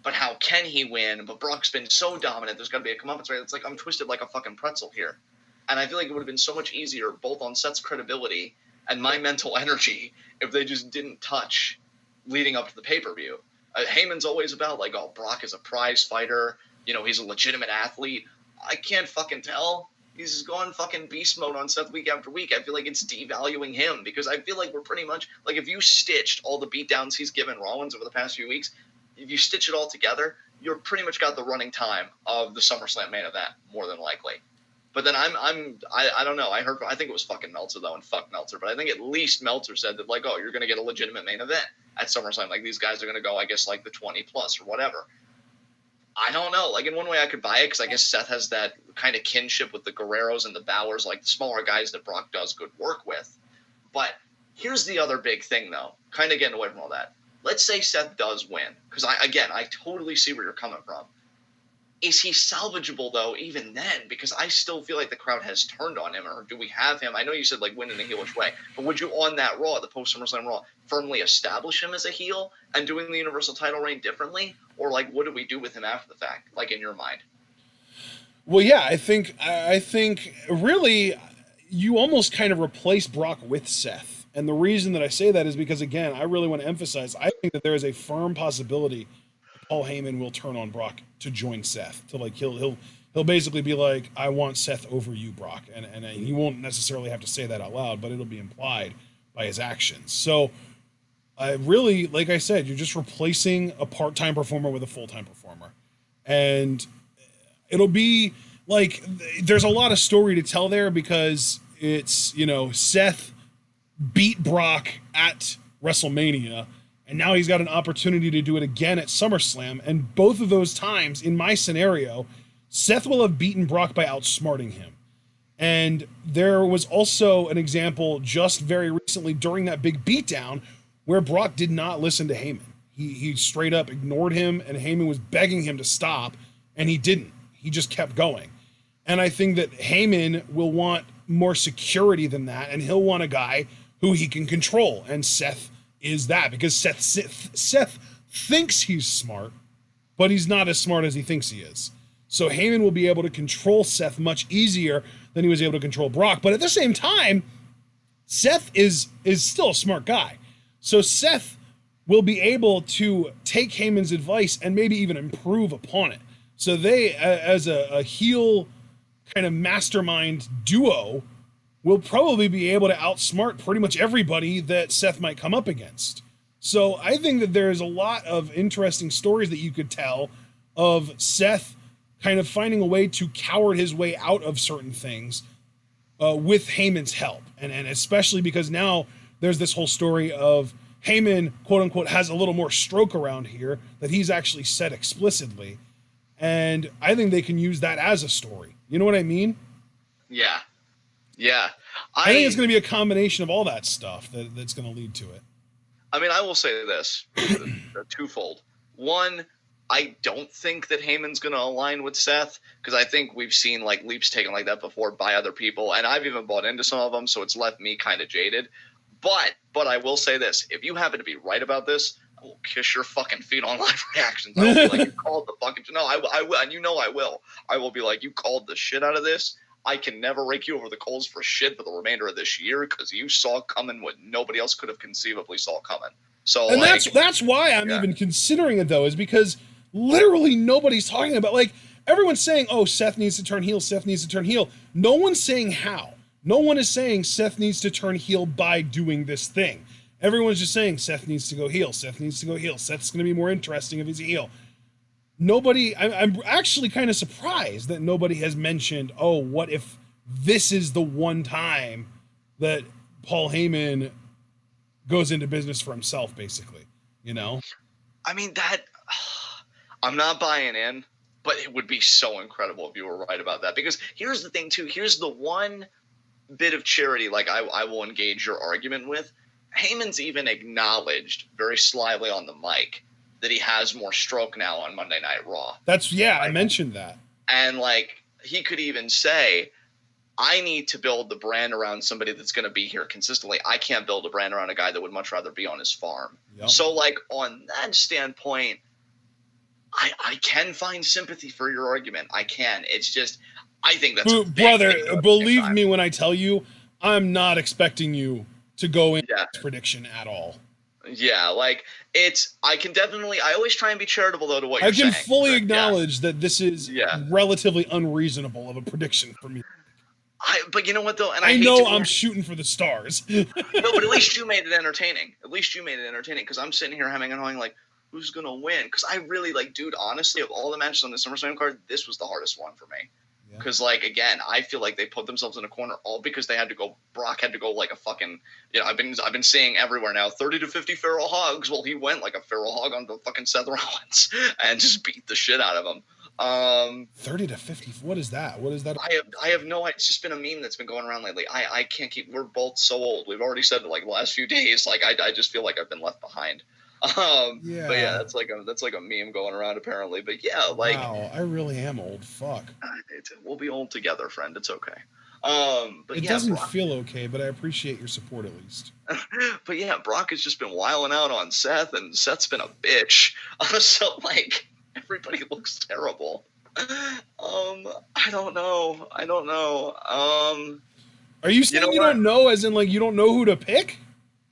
but how can he win? But Brock's been so dominant, there's got to be a comeuppance, right? It's like I'm twisted like a fucking pretzel here. And I feel like it would have been so much easier, both on Seth's credibility and my mental energy, if they just didn't touch leading up to the pay-per-view. Heyman's always about, like, oh, Brock is a prize fighter. You know, he's a legitimate athlete. I can't fucking tell. He's just going fucking beast mode on Seth week after week. I feel like it's devaluing him because I feel like we're pretty much, like, if you stitched all the beatdowns he's given Rollins over the past few weeks, if you stitch it all together, you're pretty much got the running time of the SummerSlam main event, more than likely. But then I don't know. I think it was fucking Meltzer, though, and fuck Meltzer. But I think at least Meltzer said that, like, oh, you're going to get a legitimate main event at SummerSlam. Like, these guys are going to go, I guess, like the 20 plus or whatever. I don't know. Like, in one way I could buy it because I guess Seth has that kind of kinship with the Guerreros and the Balors, like the smaller guys that Brock does good work with. But here's the other big thing, though, kind of getting away from all that. Let's say Seth does win, because I totally see where you're coming from. Is he salvageable, though, even then? Because I still feel like the crowd has turned on him, or do we have him? I know you said, like, win in a heelish way, but would you, on that Raw, the post-SummerSlam Raw, firmly establish him as a heel and doing the Universal title reign differently? Or, like, what do we do with him after the fact, like, in your mind? Well, yeah, I think really you almost kind of replace Brock with Seth. And the reason that I say that is because, again, I really want to emphasize, I think that there is a firm possibility Paul Heyman will turn on Brock to join Seth. To, like, he'll basically be like, I want Seth over you, Brock. And he won't necessarily have to say that out loud, but it'll be implied by his actions. So really, like I said, you're just replacing a part-time performer with a full-time performer. And it'll be like, there's a lot of story to tell there because it's, you know, Seth beat Brock at WrestleMania, and now he's got an opportunity to do it again at SummerSlam. And both of those times, in my scenario, Seth will have beaten Brock by outsmarting him. And there was also an example just very recently during that big beatdown where Brock did not listen to Heyman. He straight up ignored him, and Heyman was begging him to stop, and he didn't. He just kept going. And I think that Heyman will want more security than that, and he'll want a guy who he can control. And Seth is that, because Seth thinks he's smart, but he's not as smart as he thinks he is. So Heyman will be able to control Seth much easier than he was able to control Brock. But at the same time, Seth is still a smart guy. So Seth will be able to take Heyman's advice and maybe even improve upon it. So they, as a heel kind of mastermind duo, will probably be able to outsmart pretty much everybody that Seth might come up against. So I think that there's a lot of interesting stories that you could tell of Seth kind of finding a way to cower his way out of certain things with Heyman's help. And especially because now there's this whole story of Heyman, quote unquote, has a little more stroke around here that he's actually said explicitly. And I think they can use that as a story. You know what I mean? Yeah. Yeah. I think it's going to be a combination of all that stuff that's going to lead to it. I mean, I will say this, twofold. One, I don't think that Heyman's going to align with Seth, because I think we've seen, like, leaps taken like that before by other people, and I've even bought into some of them, so it's left me kind of jaded. But I will say this, if you happen to be right about this, I will kiss your fucking feet on live reactions. I will be like, you called the fucking... No, I will, and you know I will. I will be like, you called the shit out of this. I can never rake you over the coals for shit for the remainder of this year, because you saw coming what nobody else could have conceivably saw coming. So, and like, that's why I'm even considering it, though, is because literally nobody's talking about, like, everyone's saying, oh, Seth needs to turn heel, Seth needs to turn heel. No one's saying how. No one is saying Seth needs to turn heel by doing this thing. Everyone's just saying Seth needs to go heel, Seth needs to go heel, Seth's going to be more interesting if he's a heel. Nobody, I'm actually kind of surprised that nobody has mentioned, oh, what if this is the one time that Paul Heyman goes into business for himself, basically, you know? I mean, I'm not buying in, but it would be so incredible if you were right about that. Because here's the thing, too. Here's the one bit of charity, like, I will engage your argument with. Heyman's even acknowledged very slyly on the mic that he has more stroke now on Monday Night Raw. I mentioned that. And, like, he could even say, I need to build the brand around somebody that's going to be here consistently. I can't build a brand around a guy that would much rather be on his farm. Yep. So, like, on that standpoint, I can find sympathy for your argument. I can. It's just, I think that's brother, believe me when I tell you, I'm not expecting you to go in Yeah. prediction at all. Yeah, like I always try and be charitable though to what you're saying. I can fully acknowledge that this is relatively unreasonable of a prediction for me. But you know what though, and I know I'm shooting for the stars. No, but at least you made it entertaining. Because I'm sitting here hemming and hawing like, who's gonna win? Because I really dude, honestly, of all the matches on the SummerSlam card, this was the hardest one for me. Because again, I feel like they put themselves in a corner all because they had to go. Brock had to go like a fucking. I've been seeing everywhere now 30 to 50 feral hogs. Well, he went like a feral hog on the fucking Seth Rollins and just beat the shit out of him. 30 to 50. What is that? I have no idea. It's just been a meme that's been going around lately. I can't keep. We're both so old. We've already said it the last few days. I just feel like I've been left behind. But yeah, that's like a meme going around apparently. But yeah, wow, I really am old. Fuck. We'll be old together, friend. It's okay. But it doesn't feel okay, but I appreciate your support at least. But yeah, Brock has just been wilding out on Seth, and Seth's been a bitch. So everybody looks terrible. I don't know. Are you saying you don't know, as in you don't know who to pick?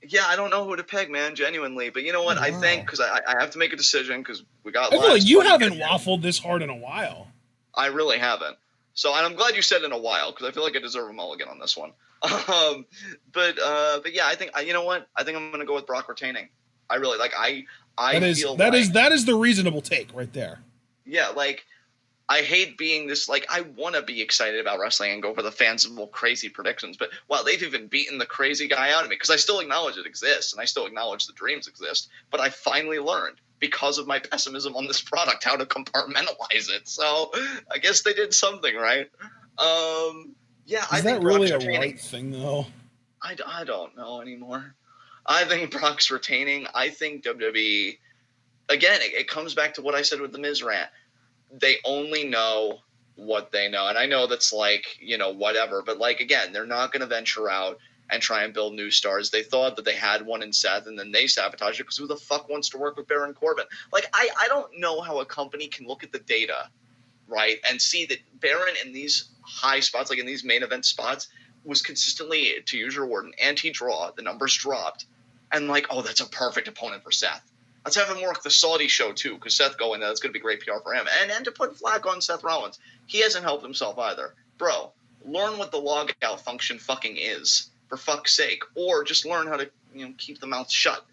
Yeah, I don't know who to pick, man, genuinely. But you know what? Wow. I think, because I have to make a decision, because we got. I feel like you haven't waffled this hard in a while. I really haven't. So, and I'm glad you said in a while, because I feel like I deserve a mulligan on this one. But yeah, I think you know what? I think I'm going to go with Brock retaining. I really that is the reasonable take right there. Yeah, I hate being this, I want to be excited about wrestling and go for the fanciful, crazy predictions. But, wow, they've even beaten the crazy guy out of me, because I still acknowledge it exists, and I still acknowledge the dreams exist. But I finally learned, because of my pessimism on this product, how to compartmentalize it. So, I guess they did something, right? Yeah, I think really a right thing, though? I don't know anymore. I think Brock's retaining. I think WWE, again, it comes back to what I said with the Miz rant. They only know what they know. And I know that's whatever. But again, they're not going to venture out and try and build new stars. They thought that they had one in Seth, and then they sabotaged it, because who the fuck wants to work with Baron Corbin? I don't know how a company can look at the data, right, and see that Baron in these high spots, in these main event spots, was consistently, to use your word, an anti-draw. The numbers dropped. And oh, that's a perfect opponent for Seth. Let's have him work the Saudi show, too, because Seth going there, that's going to be great PR for him. And to put flack on Seth Rollins, he hasn't helped himself either. Bro, learn what the logout function fucking is, for fuck's sake. Or just learn how to, keep the mouth shut.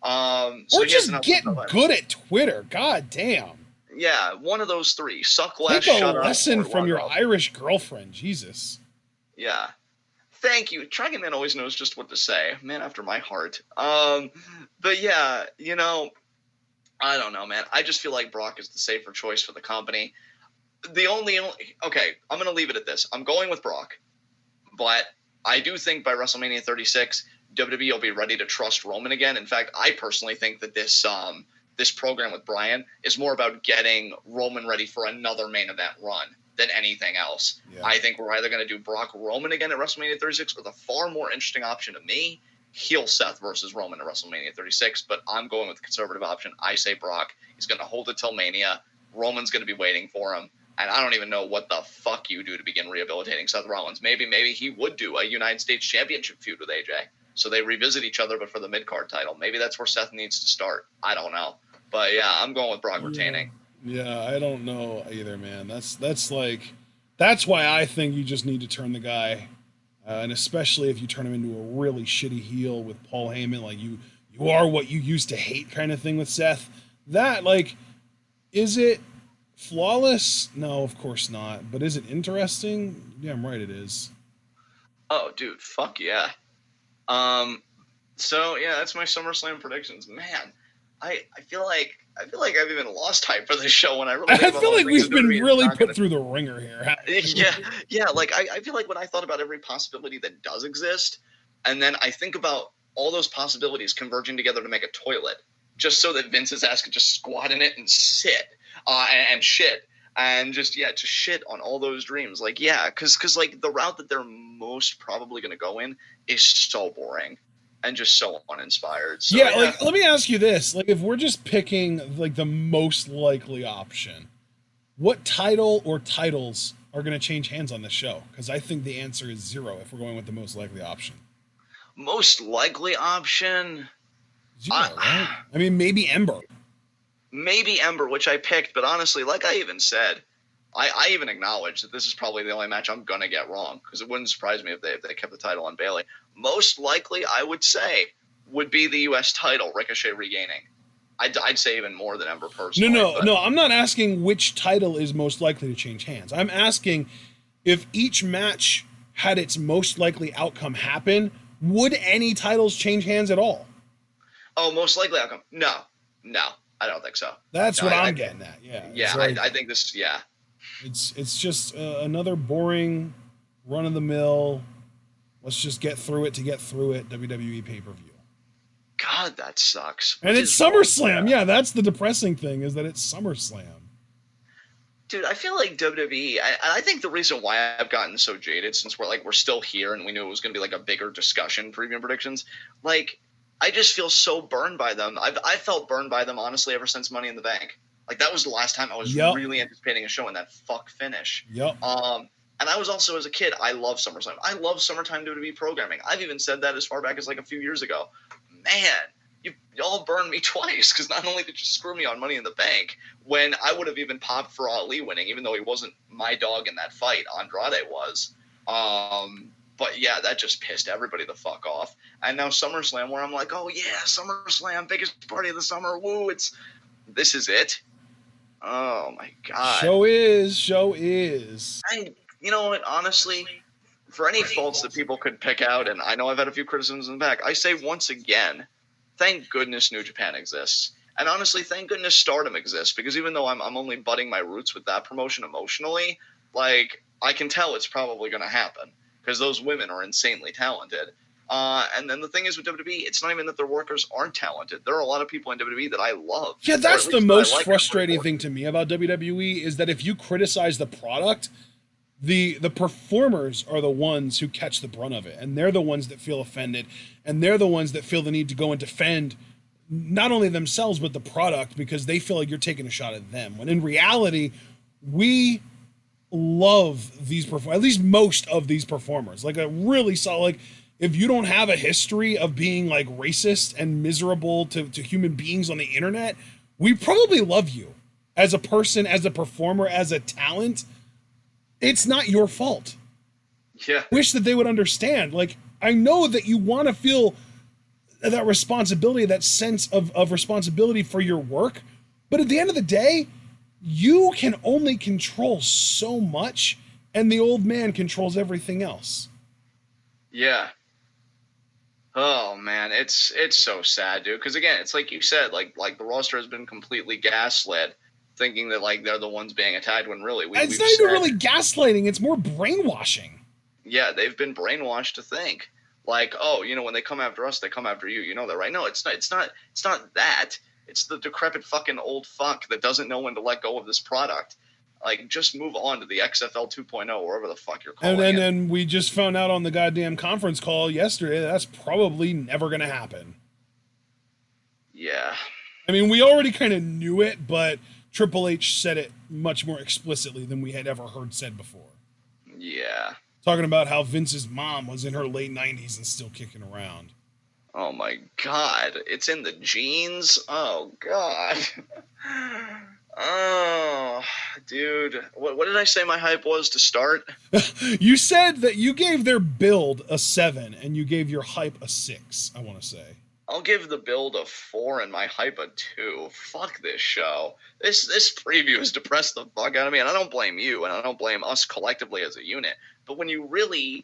Or just get good at Twitter. God damn. Yeah, one of those three. Suck less, shut up. Take a lesson from your Irish girlfriend. Jesus. Yeah. Thank you. Dragon Man always knows just what to say. Man after my heart. But yeah, I don't know, man. I just feel like Brock is the safer choice for the company. Okay, I'm going to leave it at this. I'm going with Brock, but I do think by WrestleMania 36, WWE will be ready to trust Roman again. In fact, I personally think that this program with Bryan is more about getting Roman ready for another main event run than anything else. Yeah. I think we're either going to do Brock Roman again at WrestleMania 36, or the far more interesting option to me, heel Seth versus Roman at WrestleMania 36. But I'm going with the conservative option. I say Brock. He's going to hold it till Mania. Roman's going to be waiting for him. And I don't even know what the fuck you do to begin rehabilitating Seth Rollins. Maybe he would do a United States Championship feud with AJ. So they revisit each other, but for the mid-card title. Maybe that's where Seth needs to start. I don't know. But yeah, I'm going with Brock retaining. Yeah, I don't know either, man. That's why I think you just need to turn the guy, and especially if you turn him into a really shitty heel with Paul Heyman, you are what you used to hate kind of thing with Seth. That is it flawless? No, of course not. But is it interesting? Yeah, I'm right. It is. Oh, dude, fuck yeah. So yeah, that's my SummerSlam predictions, man. I feel like I've even lost hype for this show when I really. I feel like we've been really put through the ringer here. Yeah. I feel like when I thought about every possibility that does exist, and then I think about all those possibilities converging together to make a toilet, just so that Vince's ass could just squat in it and sit and shit. And just shit on all those dreams. Because the route that they're most probably going to go in is so boring and just so uninspired. So, let me ask you this. If we're just picking, the most likely option, what title or titles are going to change hands on this show? Because I think the answer is 0 if we're going with the most likely option. Most likely option, Ziggler, right? I mean, maybe Ember. Maybe Ember, which I picked, but honestly, like I even said, I even acknowledge that this is probably the only match I'm gonna get wrong, because it wouldn't surprise me if they kept the title on Bayley. Most likely, I would say, would be the U.S. title, Ricochet regaining. I'd say even more than Ember personally. No. I'm not asking which title is most likely to change hands. I'm asking if each match had its most likely outcome happen, would any titles change hands at all? Oh, most likely outcome? No, I don't think so. That's no, what I'm getting at. Yeah. Yeah, like, I think this. Yeah. It's just another boring, run of the mill. Let's just get through it to get through it. WWE pay-per-view. God, that sucks. And it's SummerSlam. Yeah, that's the depressing thing, is that it's SummerSlam. Dude, I feel like WWE, I think the reason why I've gotten so jaded, since we're still here and we knew it was going to be like a bigger discussion, preview predictions, like, I just feel so burned by them. I felt burned by them, honestly, ever since Money in the Bank. Like, that was the last time I was really anticipating a show, and that fuck finish. Yep. And I was also, as a kid, I love SummerSlam. I love summertime WWE programming. I've even said that as far back as like a few years ago. Man, y'all burned me twice, because not only did you screw me on Money in the Bank, when I would have even popped for Ali winning, even though he wasn't my dog in that fight, Andrade was. But yeah, that just pissed everybody the fuck off. And now SummerSlam, where I'm like, oh yeah, SummerSlam, biggest party of the summer. Woo, this is it. Oh my God. Show is. You know what, honestly, for any faults that people could pick out, and I know I've had a few criticisms in the back, I say once again, thank goodness New Japan exists. And honestly, thank goodness Stardom exists, because even though I'm only butting my roots with that promotion emotionally, like, I can tell it's probably going to happen, because those women are insanely talented. And then the thing is with WWE, it's not even that their workers aren't talented. There are a lot of people in WWE that I love. Yeah, that's the most frustrating thing to me about WWE, is that if you criticize the product, the performers are the ones who catch the brunt of it, and they're the ones that feel offended, and they're the ones that feel the need to go and defend not only themselves but the product, because they feel like you're taking a shot at them, when in reality we love these at least most of these performers. Like, a really solid, like, if you don't have a history of being like racist and miserable to human beings on the internet, we probably love you as a person, as a performer, as a talent. It's not your fault. Yeah. Wish that they would understand. Like, I know that you want to feel that responsibility, that sense of responsibility for your work. But at the end of the day, you can only control so much, and the old man controls everything else. Yeah. Oh man, it's so sad, dude. Because again, it's like you said, like the roster has been completely gaslit, thinking that like they're the ones being attacked, when really it's not even really gaslighting. It's more brainwashing. Yeah, they've been brainwashed to think like, oh, you know, when they come after us, they come after you. You know that, right? No, it's not that. It's the decrepit fucking old fuck that doesn't know when to let go of this product. Like, just move on to the XFL 2.0, wherever the fuck you're calling it. And then we just found out on the goddamn conference call yesterday that's probably never going to happen. Yeah. I mean, we already kind of knew it, but Triple H said it much more explicitly than we had ever heard said before. Yeah. Talking about how Vince's mom was in her late 90s and still kicking around. Oh my God. It's in the genes? Oh God. Oh, dude. What did I say my hype was to start? You said that you gave their build a 7 and you gave your hype a 6, I want to say. I'll give the build a 4 and my hype a 2. Fuck this show. This preview has depressed the fuck out of me, and I don't blame you, and I don't blame us collectively as a unit. But when you really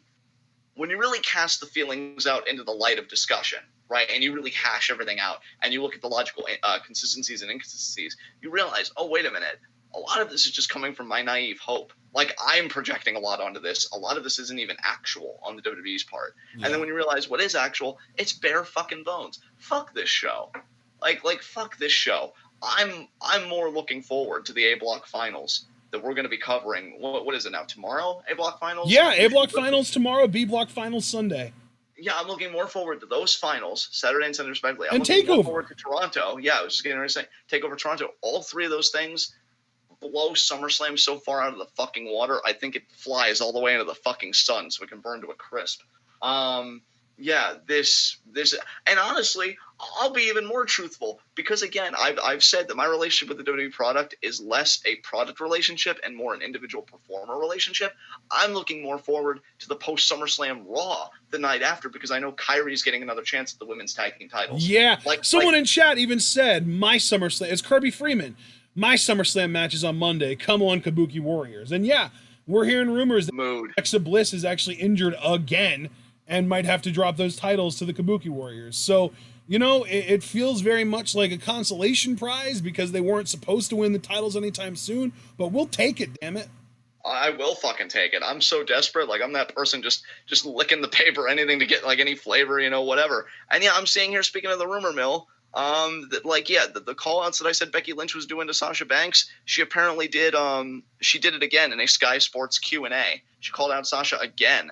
cast the feelings out into the light of discussion, right, and you really hash everything out, and you look at the logical consistencies and inconsistencies, you realize, oh, wait a minute, a lot of this is just coming from my naive hope. Like, I'm projecting a lot onto this. A lot of this isn't even actual on the WWE's part. Yeah. And then when you realize what is actual, it's bare fucking bones. Fuck this show. Like fuck this show. I'm more looking forward to the A Block finals that we're going to be covering. What is it now? Tomorrow? A Block finals? Yeah, A Block finals tomorrow. B Block finals Sunday. Yeah, I'm looking more forward to those finals, Saturday and Sunday respectively. I'm and looking more forward to Toronto. Yeah, I was just getting ready to say, TakeOver Toronto. All three of those things blow SummerSlam so far out of the fucking water, I think it flies all the way into the fucking sun so it can burn to a crisp. yeah, this, and honestly, I'll be even more truthful because again, I've said that my relationship with the WWE product is less a product relationship and more an individual performer relationship. I'm looking more forward to the post SummerSlam Raw the night after because I know Kyrie's getting another chance at the women's tag team titles. Yeah, someone in chat even said my SummerSlam. It's Kirby Freeman. My SummerSlam match is on Monday. Come on, Kabuki Warriors. And yeah, we're hearing rumors that Alexa Bliss is actually injured again and might have to drop those titles to the Kabuki Warriors. So, you know, it feels very much like a consolation prize because they weren't supposed to win the titles anytime soon, but we'll take it, damn it. I will fucking take it. I'm so desperate. Like, I'm that person just licking the paper, anything to get, like, any flavor, you know, whatever. And, yeah, I'm seeing here, speaking of the rumor mill, that, like, yeah, the call-outs that I said Becky Lynch was doing to Sasha Banks, she apparently did, she did it again in a Sky Sports Q&A. She called out Sasha again.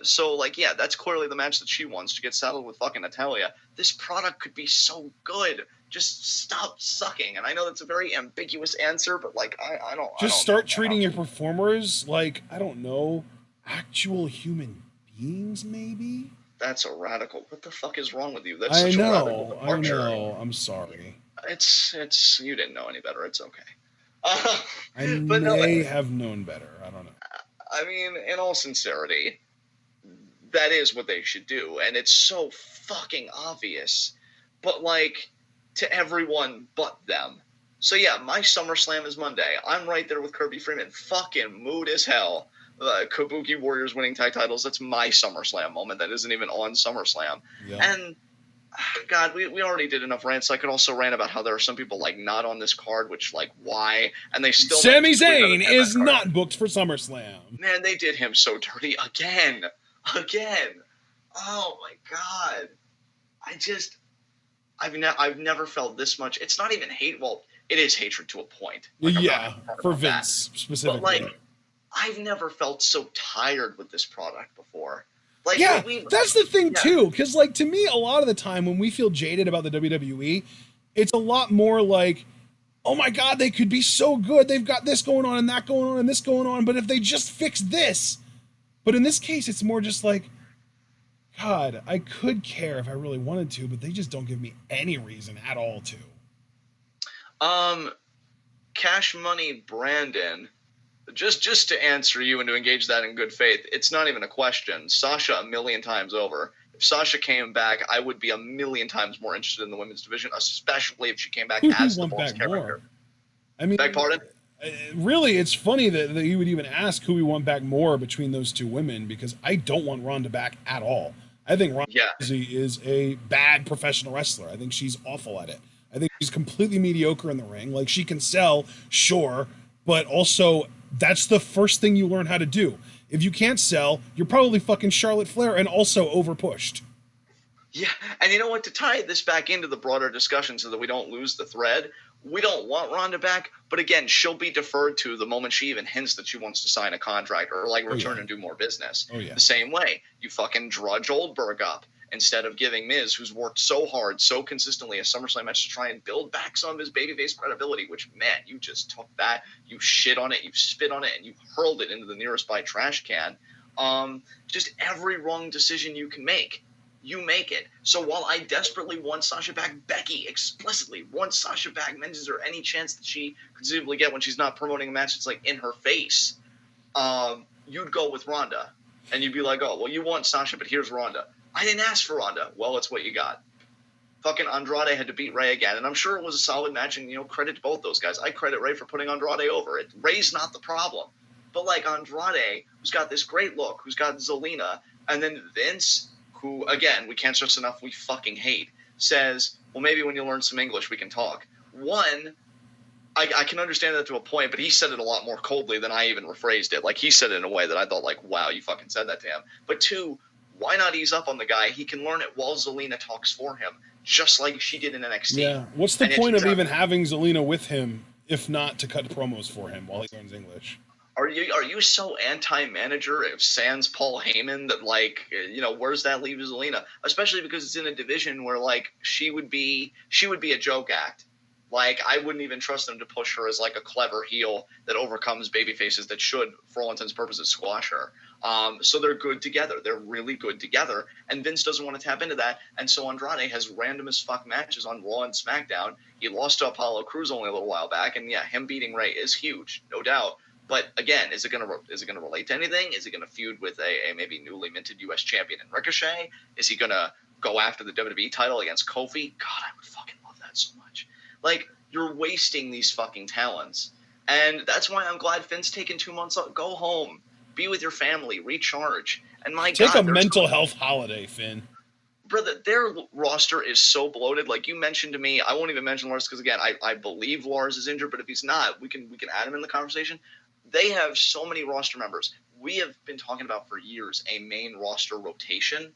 So, like, yeah, that's clearly the match that she wants, to get saddled with fucking Natalya. This product could be so good. Just stop sucking. And I know that's a very ambiguous answer, but, like, I don't Just start treating your performers like, I don't know, actual human beings, maybe? That's a radical. What the fuck is wrong with you? That's such a radical departure. I know. I'm sorry. It's. You didn't know any better. It's okay. I may have known better. I don't know. I mean, in all sincerity, that is what they should do, and it's so fucking obvious. But, like, to everyone but them. So yeah, my SummerSlam is Monday. I'm right there with Kirby Freeman. Fucking mood as hell. Kabuki Warriors winning tag titles. That's my SummerSlam moment. That isn't even on SummerSlam. Yeah. And God, we already did enough rants. I could also rant about how there are some people like not on this card, which like why? And they still. Sami Zayn is not booked for SummerSlam. Man, they did him so dirty again. Oh my God. I've never felt this much. It's not even hate. Well, it is hatred to a point. Like, yeah, for Vince specifically. But like, I've never felt so tired with this product before. Like, yeah, that's the thing too. Because like to me, a lot of the time when we feel jaded about the WWE, it's a lot more like, oh my God, they could be so good. They've got this going on and that going on and this going on. But if they just fix this, but in this case, it's more just like, God, I could care if I really wanted to, but they just don't give me any reason at all to. Cash Money Brandon, just to answer you and to engage that in good faith, it's not even a question. Sasha a million times over. If Sasha came back, I would be a million times more interested in the women's division, especially if she came back as the boss character. I mean, beg pardon? Really, it's funny that you would even ask who we want back more between those two women, because I don't want Ronda back at all. I think Ronda Rousey is a bad professional wrestler. I think she's awful at it. I think she's completely mediocre in the ring. Like, she can sell, sure, but also that's the first thing you learn how to do. If you can't sell, you're probably fucking Charlotte Flair and also overpushed. Yeah, and you know what? To tie this back into the broader discussion so that we don't lose the thread, we don't want Ronda back, but again, she'll be deferred to the moment she even hints that she wants to sign a contract or like return and do more business. The same way, you fucking drudge Goldberg up instead of giving Miz, who's worked so hard, so consistently a SummerSlam match to try and build back some of his babyface credibility, which, man, you just took that, you shit on it, you spit on it, and you hurled it into the nearest by trash can. Just every wrong decision you can make, you make it. So while I desperately want Sasha back, Becky explicitly wants Sasha back, mentions her any chance that she could conceivably get when she's not promoting a match that's like in her face, you'd go with Ronda. And you'd be like, oh, well, you want Sasha, but here's Ronda. I didn't ask for Ronda. Well, it's what you got. Fucking Andrade had to beat Ray again, and I'm sure it was a solid match, and, you know, credit to both those guys. I credit Ray for putting Andrade over. Ray's not the problem. But, like, Andrade, who's got this great look, who's got Zelina, and then Vince, who, again, we can't stress enough, we fucking hate, says, well, maybe when you learn some English, we can talk. One, I can understand that to a point, but he said it a lot more coldly than I even rephrased it. Like, he said it in a way that I thought, like, wow, you fucking said that to him. But two, why not ease up on the guy? He can learn it while Zelina talks for him, just like she did in NXT. Yeah, what's the point of even having Zelina with him, if not to cut promos for him while he learns English? Are you so anti-manager of sans Paul Heyman that, like, you know, where's that leave Zelina? Especially because it's in a division where, like, she would be a joke act. Like, I wouldn't even trust them to push her as like a clever heel that overcomes baby faces that should, for all intents and purposes, squash her. So they're good together. They're really good together. And Vince doesn't want to tap into that. And so Andrade has random as fuck matches on Raw and SmackDown. He lost to Apollo Crews only a little while back. And yeah, him beating Ray is huge, no doubt. But again, is it going to relate to anything? Is he going to feud with a maybe newly minted U.S. champion in Ricochet? Is he going to go after the WWE title against Kofi? God, I would fucking love that so much. Like, you're wasting these fucking talents. And that's why I'm glad Finn's taking 2 months off. Go home. Be with your family. Recharge. And my Take God. a mental health holiday, Finn. Brother, their roster is so bloated. Like you mentioned to me, I won't even mention Lars because, again, I believe Lars is injured. But if he's not, we can add him in the conversation. They have so many roster members. We have been talking about for years a main roster rotation.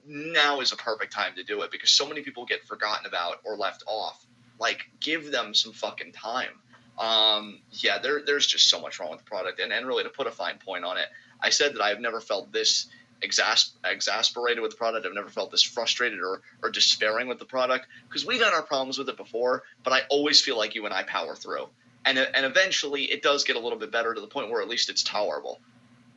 Now is a perfect time to do it because so many people get forgotten about or left off. Like, give them some fucking time. Yeah, there's just so much wrong with the product. And really, to put a fine point on it, I said that I've never felt this exasperated with the product. I've never felt this frustrated or despairing with the product because we've had our problems with it before, but I always feel like you and I power through. And eventually, it does get a little bit better to the point where at least it's tolerable.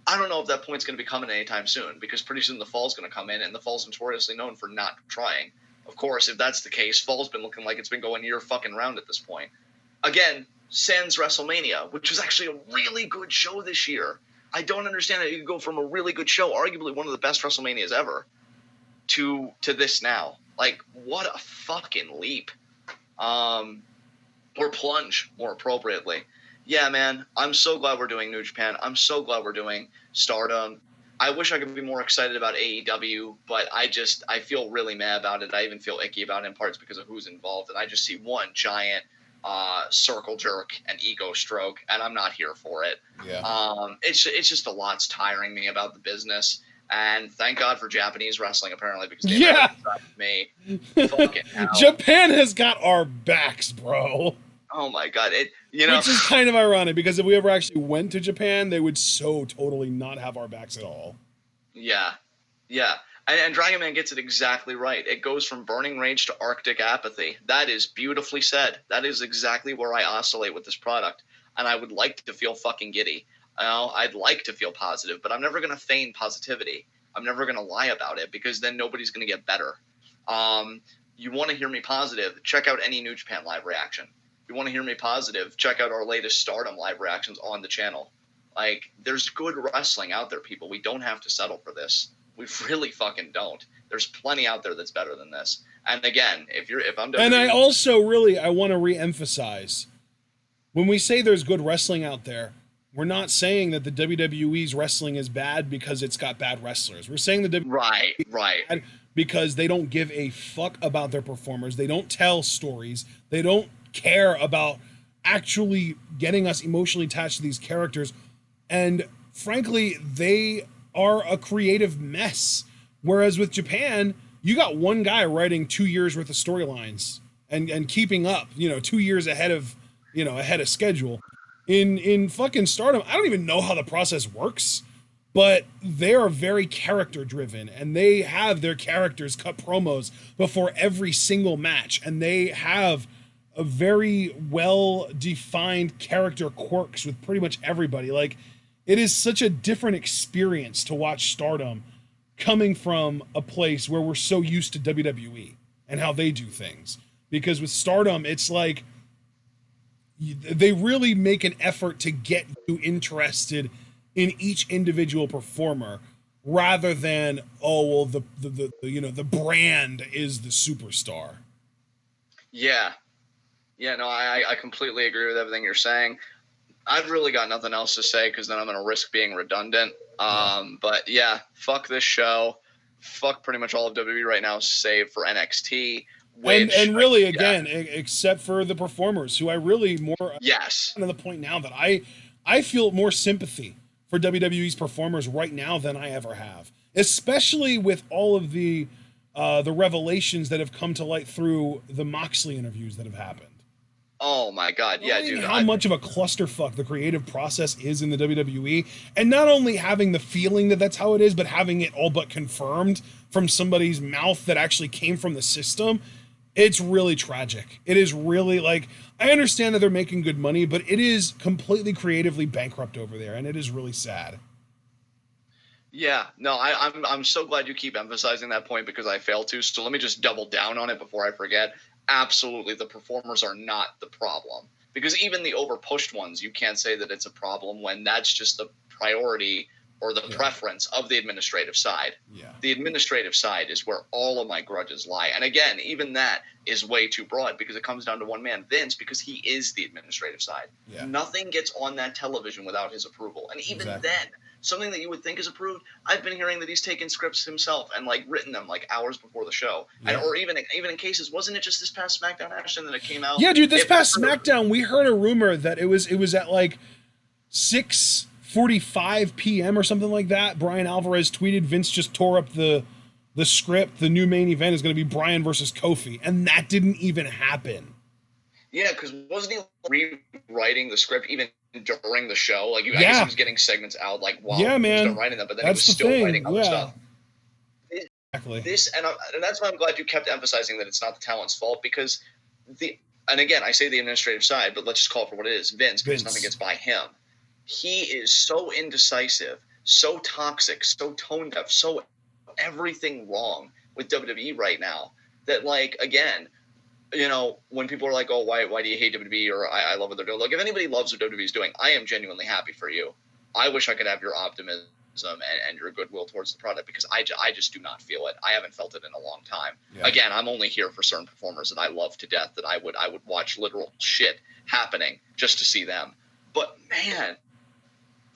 I don't know if that point's going to be coming anytime soon because pretty soon the fall's going to come in, and the fall's notoriously known for not trying. Of course, if that's the case, fall's been looking like it's been going year fucking round at this point. Again, sans WrestleMania, which was actually a really good show this year. I don't understand how you can go from a really good show, arguably one of the best WrestleManias ever, to this now. Like, what a fucking leap. Or plunge, more appropriately. Yeah, man, I'm so glad we're doing New Japan. I'm so glad we're doing Stardom. I wish I could be more excited about AEW, but I feel really mad about it. I even feel icky about it in parts because of who's involved, and I just see one giant circle jerk and ego stroke, and I'm not here for it. Yeah. It's just a lot's tiring me about the business, and thank God for Japanese wrestling, apparently, because they never decided me. Fucking hell. Japan has got our backs, bro. Oh my God. Which is kind of ironic because if we ever actually went to Japan, they would so totally not have our backs at all. Yeah. Yeah. And Dragon Man gets it exactly right. It goes from burning rage to Arctic apathy. That is beautifully said. That is exactly where I oscillate with this product. And I would like to feel fucking giddy. I'd like to feel positive, but I'm never going to feign positivity. I'm never going to lie about it because then nobody's going to get better. You want to hear me positive, check out any New Japan live reaction. You want to hear me positive, check out our latest Stardom live reactions on the channel. Like, there's good wrestling out there, people. We don't have to settle for this. We really fucking don't. There's plenty out there that's better than this. And again, if I'm WWE, and I also I want to re-emphasize, when we say there's good wrestling out there, we're not saying that the WWE's wrestling is bad because it's got bad wrestlers. We're saying the WWE right is bad because they don't give a fuck about their performers. They don't tell stories. They don't care about actually getting us emotionally attached to these characters, and frankly they are a creative mess. Whereas with Japan, you got one guy writing 2 years worth of storylines and keeping up, 2 years ahead of schedule. In fucking Stardom, I don't even know how the process works, but they are very character driven, and they have their characters cut promos before every single match, and they have a very well-defined character quirks with pretty much everybody. Like, it is such a different experience to watch Stardom coming from a place where we're so used to WWE and how they do things. Because with Stardom, it's like they really make an effort to get you interested in each individual performer rather than, the brand is the superstar. Yeah. Yeah, no, I completely agree with everything you're saying. I've really got nothing else to say because then I'm going to risk being redundant. But yeah, fuck this show. Fuck pretty much all of WWE right now, save for NXT. And really, again, except for the performers, who I really more... Yes. To the point now that I feel more sympathy for WWE's performers right now than I ever have. Especially with all of the revelations that have come to light through the Moxley interviews that have happened. Oh my God, yeah, dude. How much of a clusterfuck the creative process is in the WWE, and not only having the feeling that that's how it is, but having it all but confirmed from somebody's mouth that actually came from the system. It's really tragic. It is really like, I understand that they're making good money, but it is completely creatively bankrupt over there, and it is really sad. Yeah, no, I'm so glad you keep emphasizing that point because I fail to. So let me just double down on it before I forget. Absolutely, the performers are not the problem, because even the overpushed ones, you can't say that it's a problem when that's just the priority or the preference of the administrative side. Yeah. The administrative side is where all of my grudges lie. And again, even that is way too broad because it comes down to one man, Vince, because he is the administrative side. Yeah. Nothing gets on that television without his approval. And even then, something that you would think is approved, I've been hearing that he's taken scripts himself and like written them like hours before the show. And or even in cases, wasn't it just this past SmackDown, Ashton, that it came out? Yeah, dude, this past SmackDown, we heard a rumor that it was at like 6:45 p.m. or something like that. Brian Alvarez tweeted Vince just tore up the script. The new main event is going to be Bryan versus Kofi, and that didn't even happen. Yeah, because wasn't he rewriting the script even during the show? Like, I guess he was getting segments out like while he was done writing them, but then he was still writing other stuff. Exactly. And that's why I'm glad you kept emphasizing that it's not the talent's fault, because and again, I say the administrative side, but let's just call it for what it is. Vince, because nothing gets by him. He is so indecisive, so toxic, so tone deaf, so everything wrong with WWE right now that, like, again, you know, when people are like, oh, why do you hate WWE, or I love what they're doing. Like, if anybody loves what WWE is doing, I am genuinely happy for you. I wish I could have your optimism and your goodwill towards the product, because I just do not feel it. I haven't felt it in a long time. Yeah. Again, I'm only here for certain performers that I love to death, that I would watch literal shit happening just to see them. But man,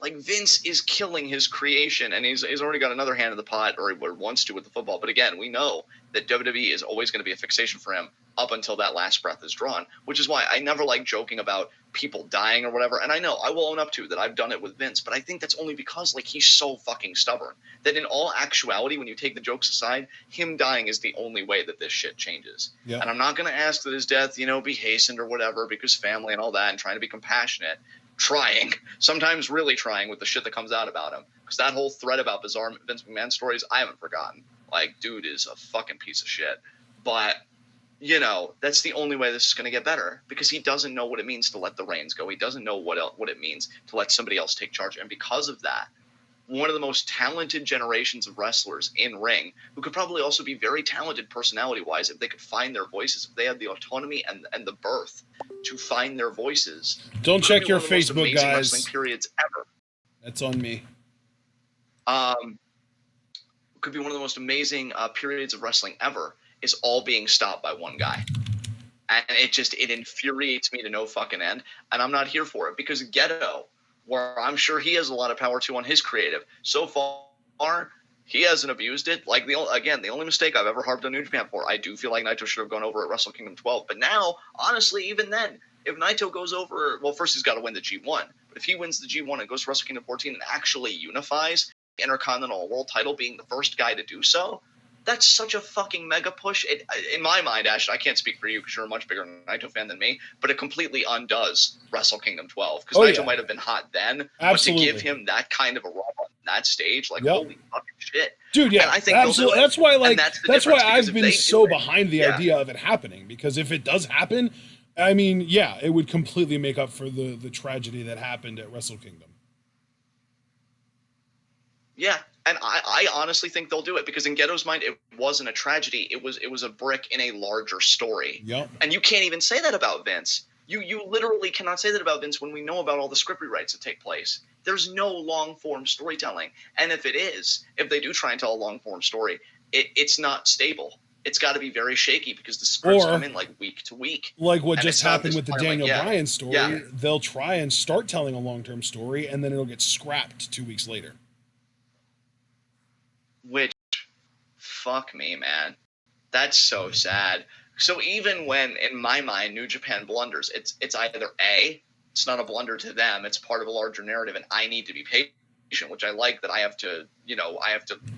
like, Vince is killing his creation, and he's already got another hand in the pot, or he wants to with the football. But again, we know that WWE is always going to be a fixation for him up until that last breath is drawn, which is why I never like joking about people dying or whatever. And I know I will own up to that I've done it with Vince, but I think that's only because, like, he's so fucking stubborn that in all actuality, when you take the jokes aside, him dying is the only way that this shit changes. Yeah. And I'm not going to ask that his death, you know, be hastened or whatever, because family and all that, and trying to be compassionate. Sometimes really trying with the shit that comes out about him. Because that whole thread about bizarre Vince McMahon stories, I haven't forgotten. Like, dude is a fucking piece of shit. But, you know, that's the only way this is going to get better. Because he doesn't know what it means to let the reins go. He doesn't know what it means to let somebody else take charge. And because of that, one of the most talented generations of wrestlers in ring, who could probably also be very talented personality-wise if they could find their voices, if they had the autonomy and the birth to find their voices. Don't check your Facebook, guys. Wrestling periods ever. That's on me. Could be one of the most amazing periods of wrestling ever, is all being stopped by one guy. And it infuriates me to no fucking end. And I'm not here for it, because Ghetto, where I'm sure he has a lot of power too on his creative, so far he hasn't abused it. Like, the only mistake I've ever harped on New Japan for, I do feel like Naito should have gone over at Wrestle Kingdom 12. But now, honestly, even then, if Naito goes over, well, first he's got to win the G1. But if he wins the G1 and goes to Wrestle Kingdom 14 and actually unifies the Intercontinental World title, being the first guy to do so, that's such a fucking mega push. In my mind, Ash, I can't speak for you because you're a much bigger Naito fan than me, but it completely undoes Wrestle Kingdom 12. Because Naito might have been hot then, absolutely. But to give him that kind of a run on that stage, like, holy fucking shit. Dude, yeah, and I think absolutely. That's why, like, that's why I've been so it, behind the idea of it happening. Because if it does happen, I mean, yeah, it would completely make up for the tragedy that happened at Wrestle Kingdom. Yeah. And I honestly think they'll do it, because in Ghetto's mind, it wasn't a tragedy. It was a brick in a larger story. Yep. And you can't even say that about Vince. You literally cannot say that about Vince when we know about all the script rewrites that take place. There's no long-form storytelling. And if they do try and tell a long-form story, it's not stable. It's got to be very shaky, because the scripts come in like week to week. Like what just happened with the Daniel Bryan story. Yeah. They'll try and start telling a long-term story, and then it'll get scrapped 2 weeks later. Which, fuck me, man. That's so sad. So even when, in my mind, New Japan blunders, it's either A, it's not a blunder to them, it's part of a larger narrative, and I need to be patient, which I like that I have to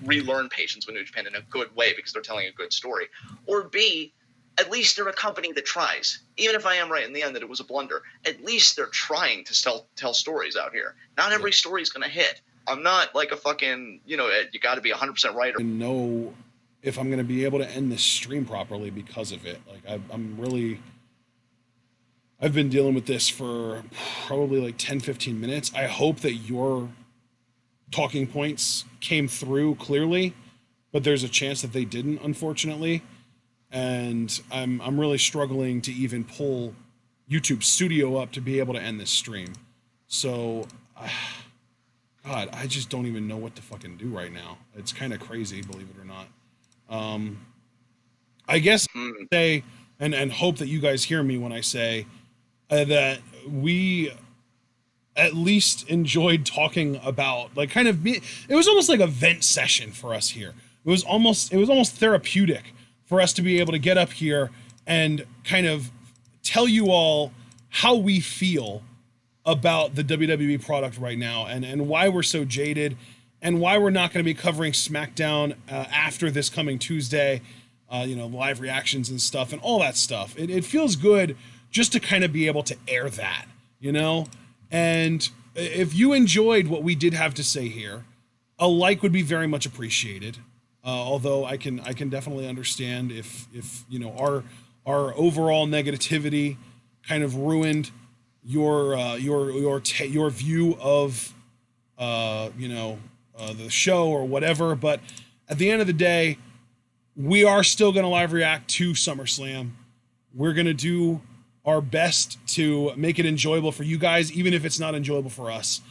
relearn patience with New Japan in a good way, because they're telling a good story. Or B, at least they're a company that tries. Even if I am right in the end that it was a blunder, at least they're trying to tell stories out here. Not every story is going to hit. I'm not like a fucking, you got to be 100% right. No if I'm going to be able to end this stream properly because of it. Like I've been dealing with this for probably like 10-15 minutes. I hope that your talking points came through clearly, but there's a chance that they didn't, unfortunately. And I'm really struggling to even pull YouTube Studio up to be able to end this stream. So, God, I just don't even know what to fucking do right now. It's kind of crazy, believe it or not. I guess I say and hope that you guys hear me when I say that we at least enjoyed talking about, like, kind of it was almost like a vent session for us here. It was almost therapeutic for us to be able to get up here and kind of tell you all how we feel about the WWE product right now, and why we're so jaded, and why we're not going to be covering SmackDown after this coming Tuesday, live reactions and stuff and all that stuff. It feels good just to kind of be able to air that, and if you enjoyed what we did have to say here, a like would be very much appreciated. Although I can definitely understand if our overall negativity kind of ruined your view of the show or whatever. But at the end of the day, we are still going to live react to SummerSlam. We're going to do our best to make it enjoyable for you guys, even if it's not enjoyable for us.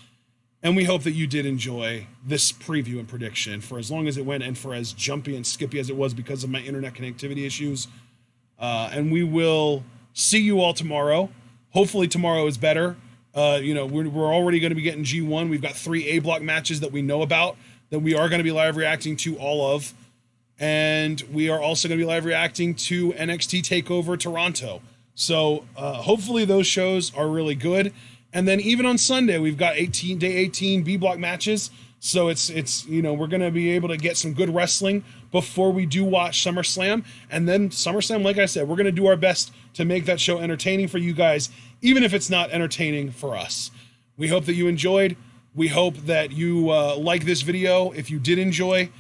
And we hope that you did enjoy this preview and prediction for as long as it went and for as jumpy and skippy as it was because of my internet connectivity issues. And we will see you all tomorrow. Hopefully tomorrow is better. We're already going to be getting G1. We've got 3 A block matches that we know about that we are going to be live reacting to all of. And we are also going to be live reacting to NXT TakeOver Toronto. So hopefully those shows are really good. And then even on Sunday, we've got day 18 B block matches. So it's we're going to be able to get some good wrestling before we do watch SummerSlam. And then SummerSlam, like I said, we're going to do our best to make that show entertaining for you guys, even if it's not entertaining for us. We hope that you enjoyed. We hope that you like this video if you did enjoy.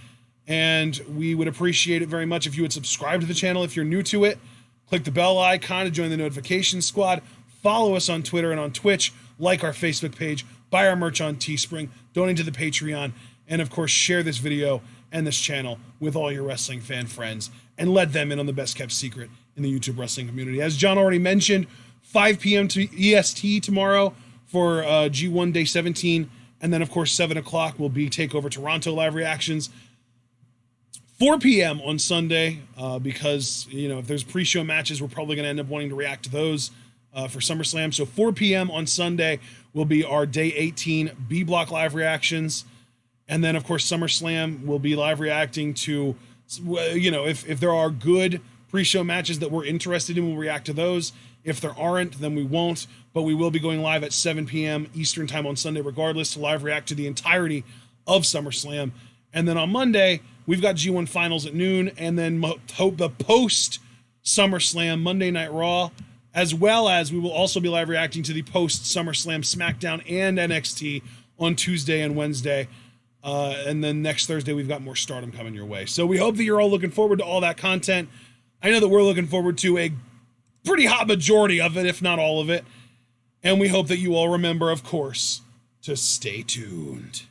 And we would appreciate it very much if you would subscribe to the channel if you're new to it. Click the bell icon to join the notification squad. Follow us on Twitter and on Twitch. Like our Facebook page. Buy our merch on Teespring. Donate to the Patreon. And of course, share this video and this channel with all your wrestling fan friends. And let them in on the best kept secret in the YouTube wrestling community. As John already mentioned, 5 p.m. to EST tomorrow for G1 Day 17. And then, of course, 7 o'clock will be TakeOver Toronto live reactions. 4 p.m. on Sunday, because, if there's pre-show matches, we're probably going to end up wanting to react to those for SummerSlam. So 4 p.m. on Sunday will be our Day 18 B-Block live reactions. And then, of course, SummerSlam will be live reacting to, if there are good pre-show matches that we're interested in, we'll react to those. If there aren't, then we won't. But we will be going live at 7 p.m. Eastern time on Sunday regardless to live react to the entirety of SummerSlam. And then on Monday, we've got G1 Finals at noon, and then the post-SummerSlam Monday Night Raw, as well as we will also be live reacting to the post-SummerSlam SmackDown and NXT on Tuesday and Wednesday. And then next Thursday, we've got more Stardom coming your way. So we hope that you're all looking forward to all that content. I know that we're looking forward to a pretty hot majority of it, if not all of it. And we hope that you all remember, of course, to stay tuned.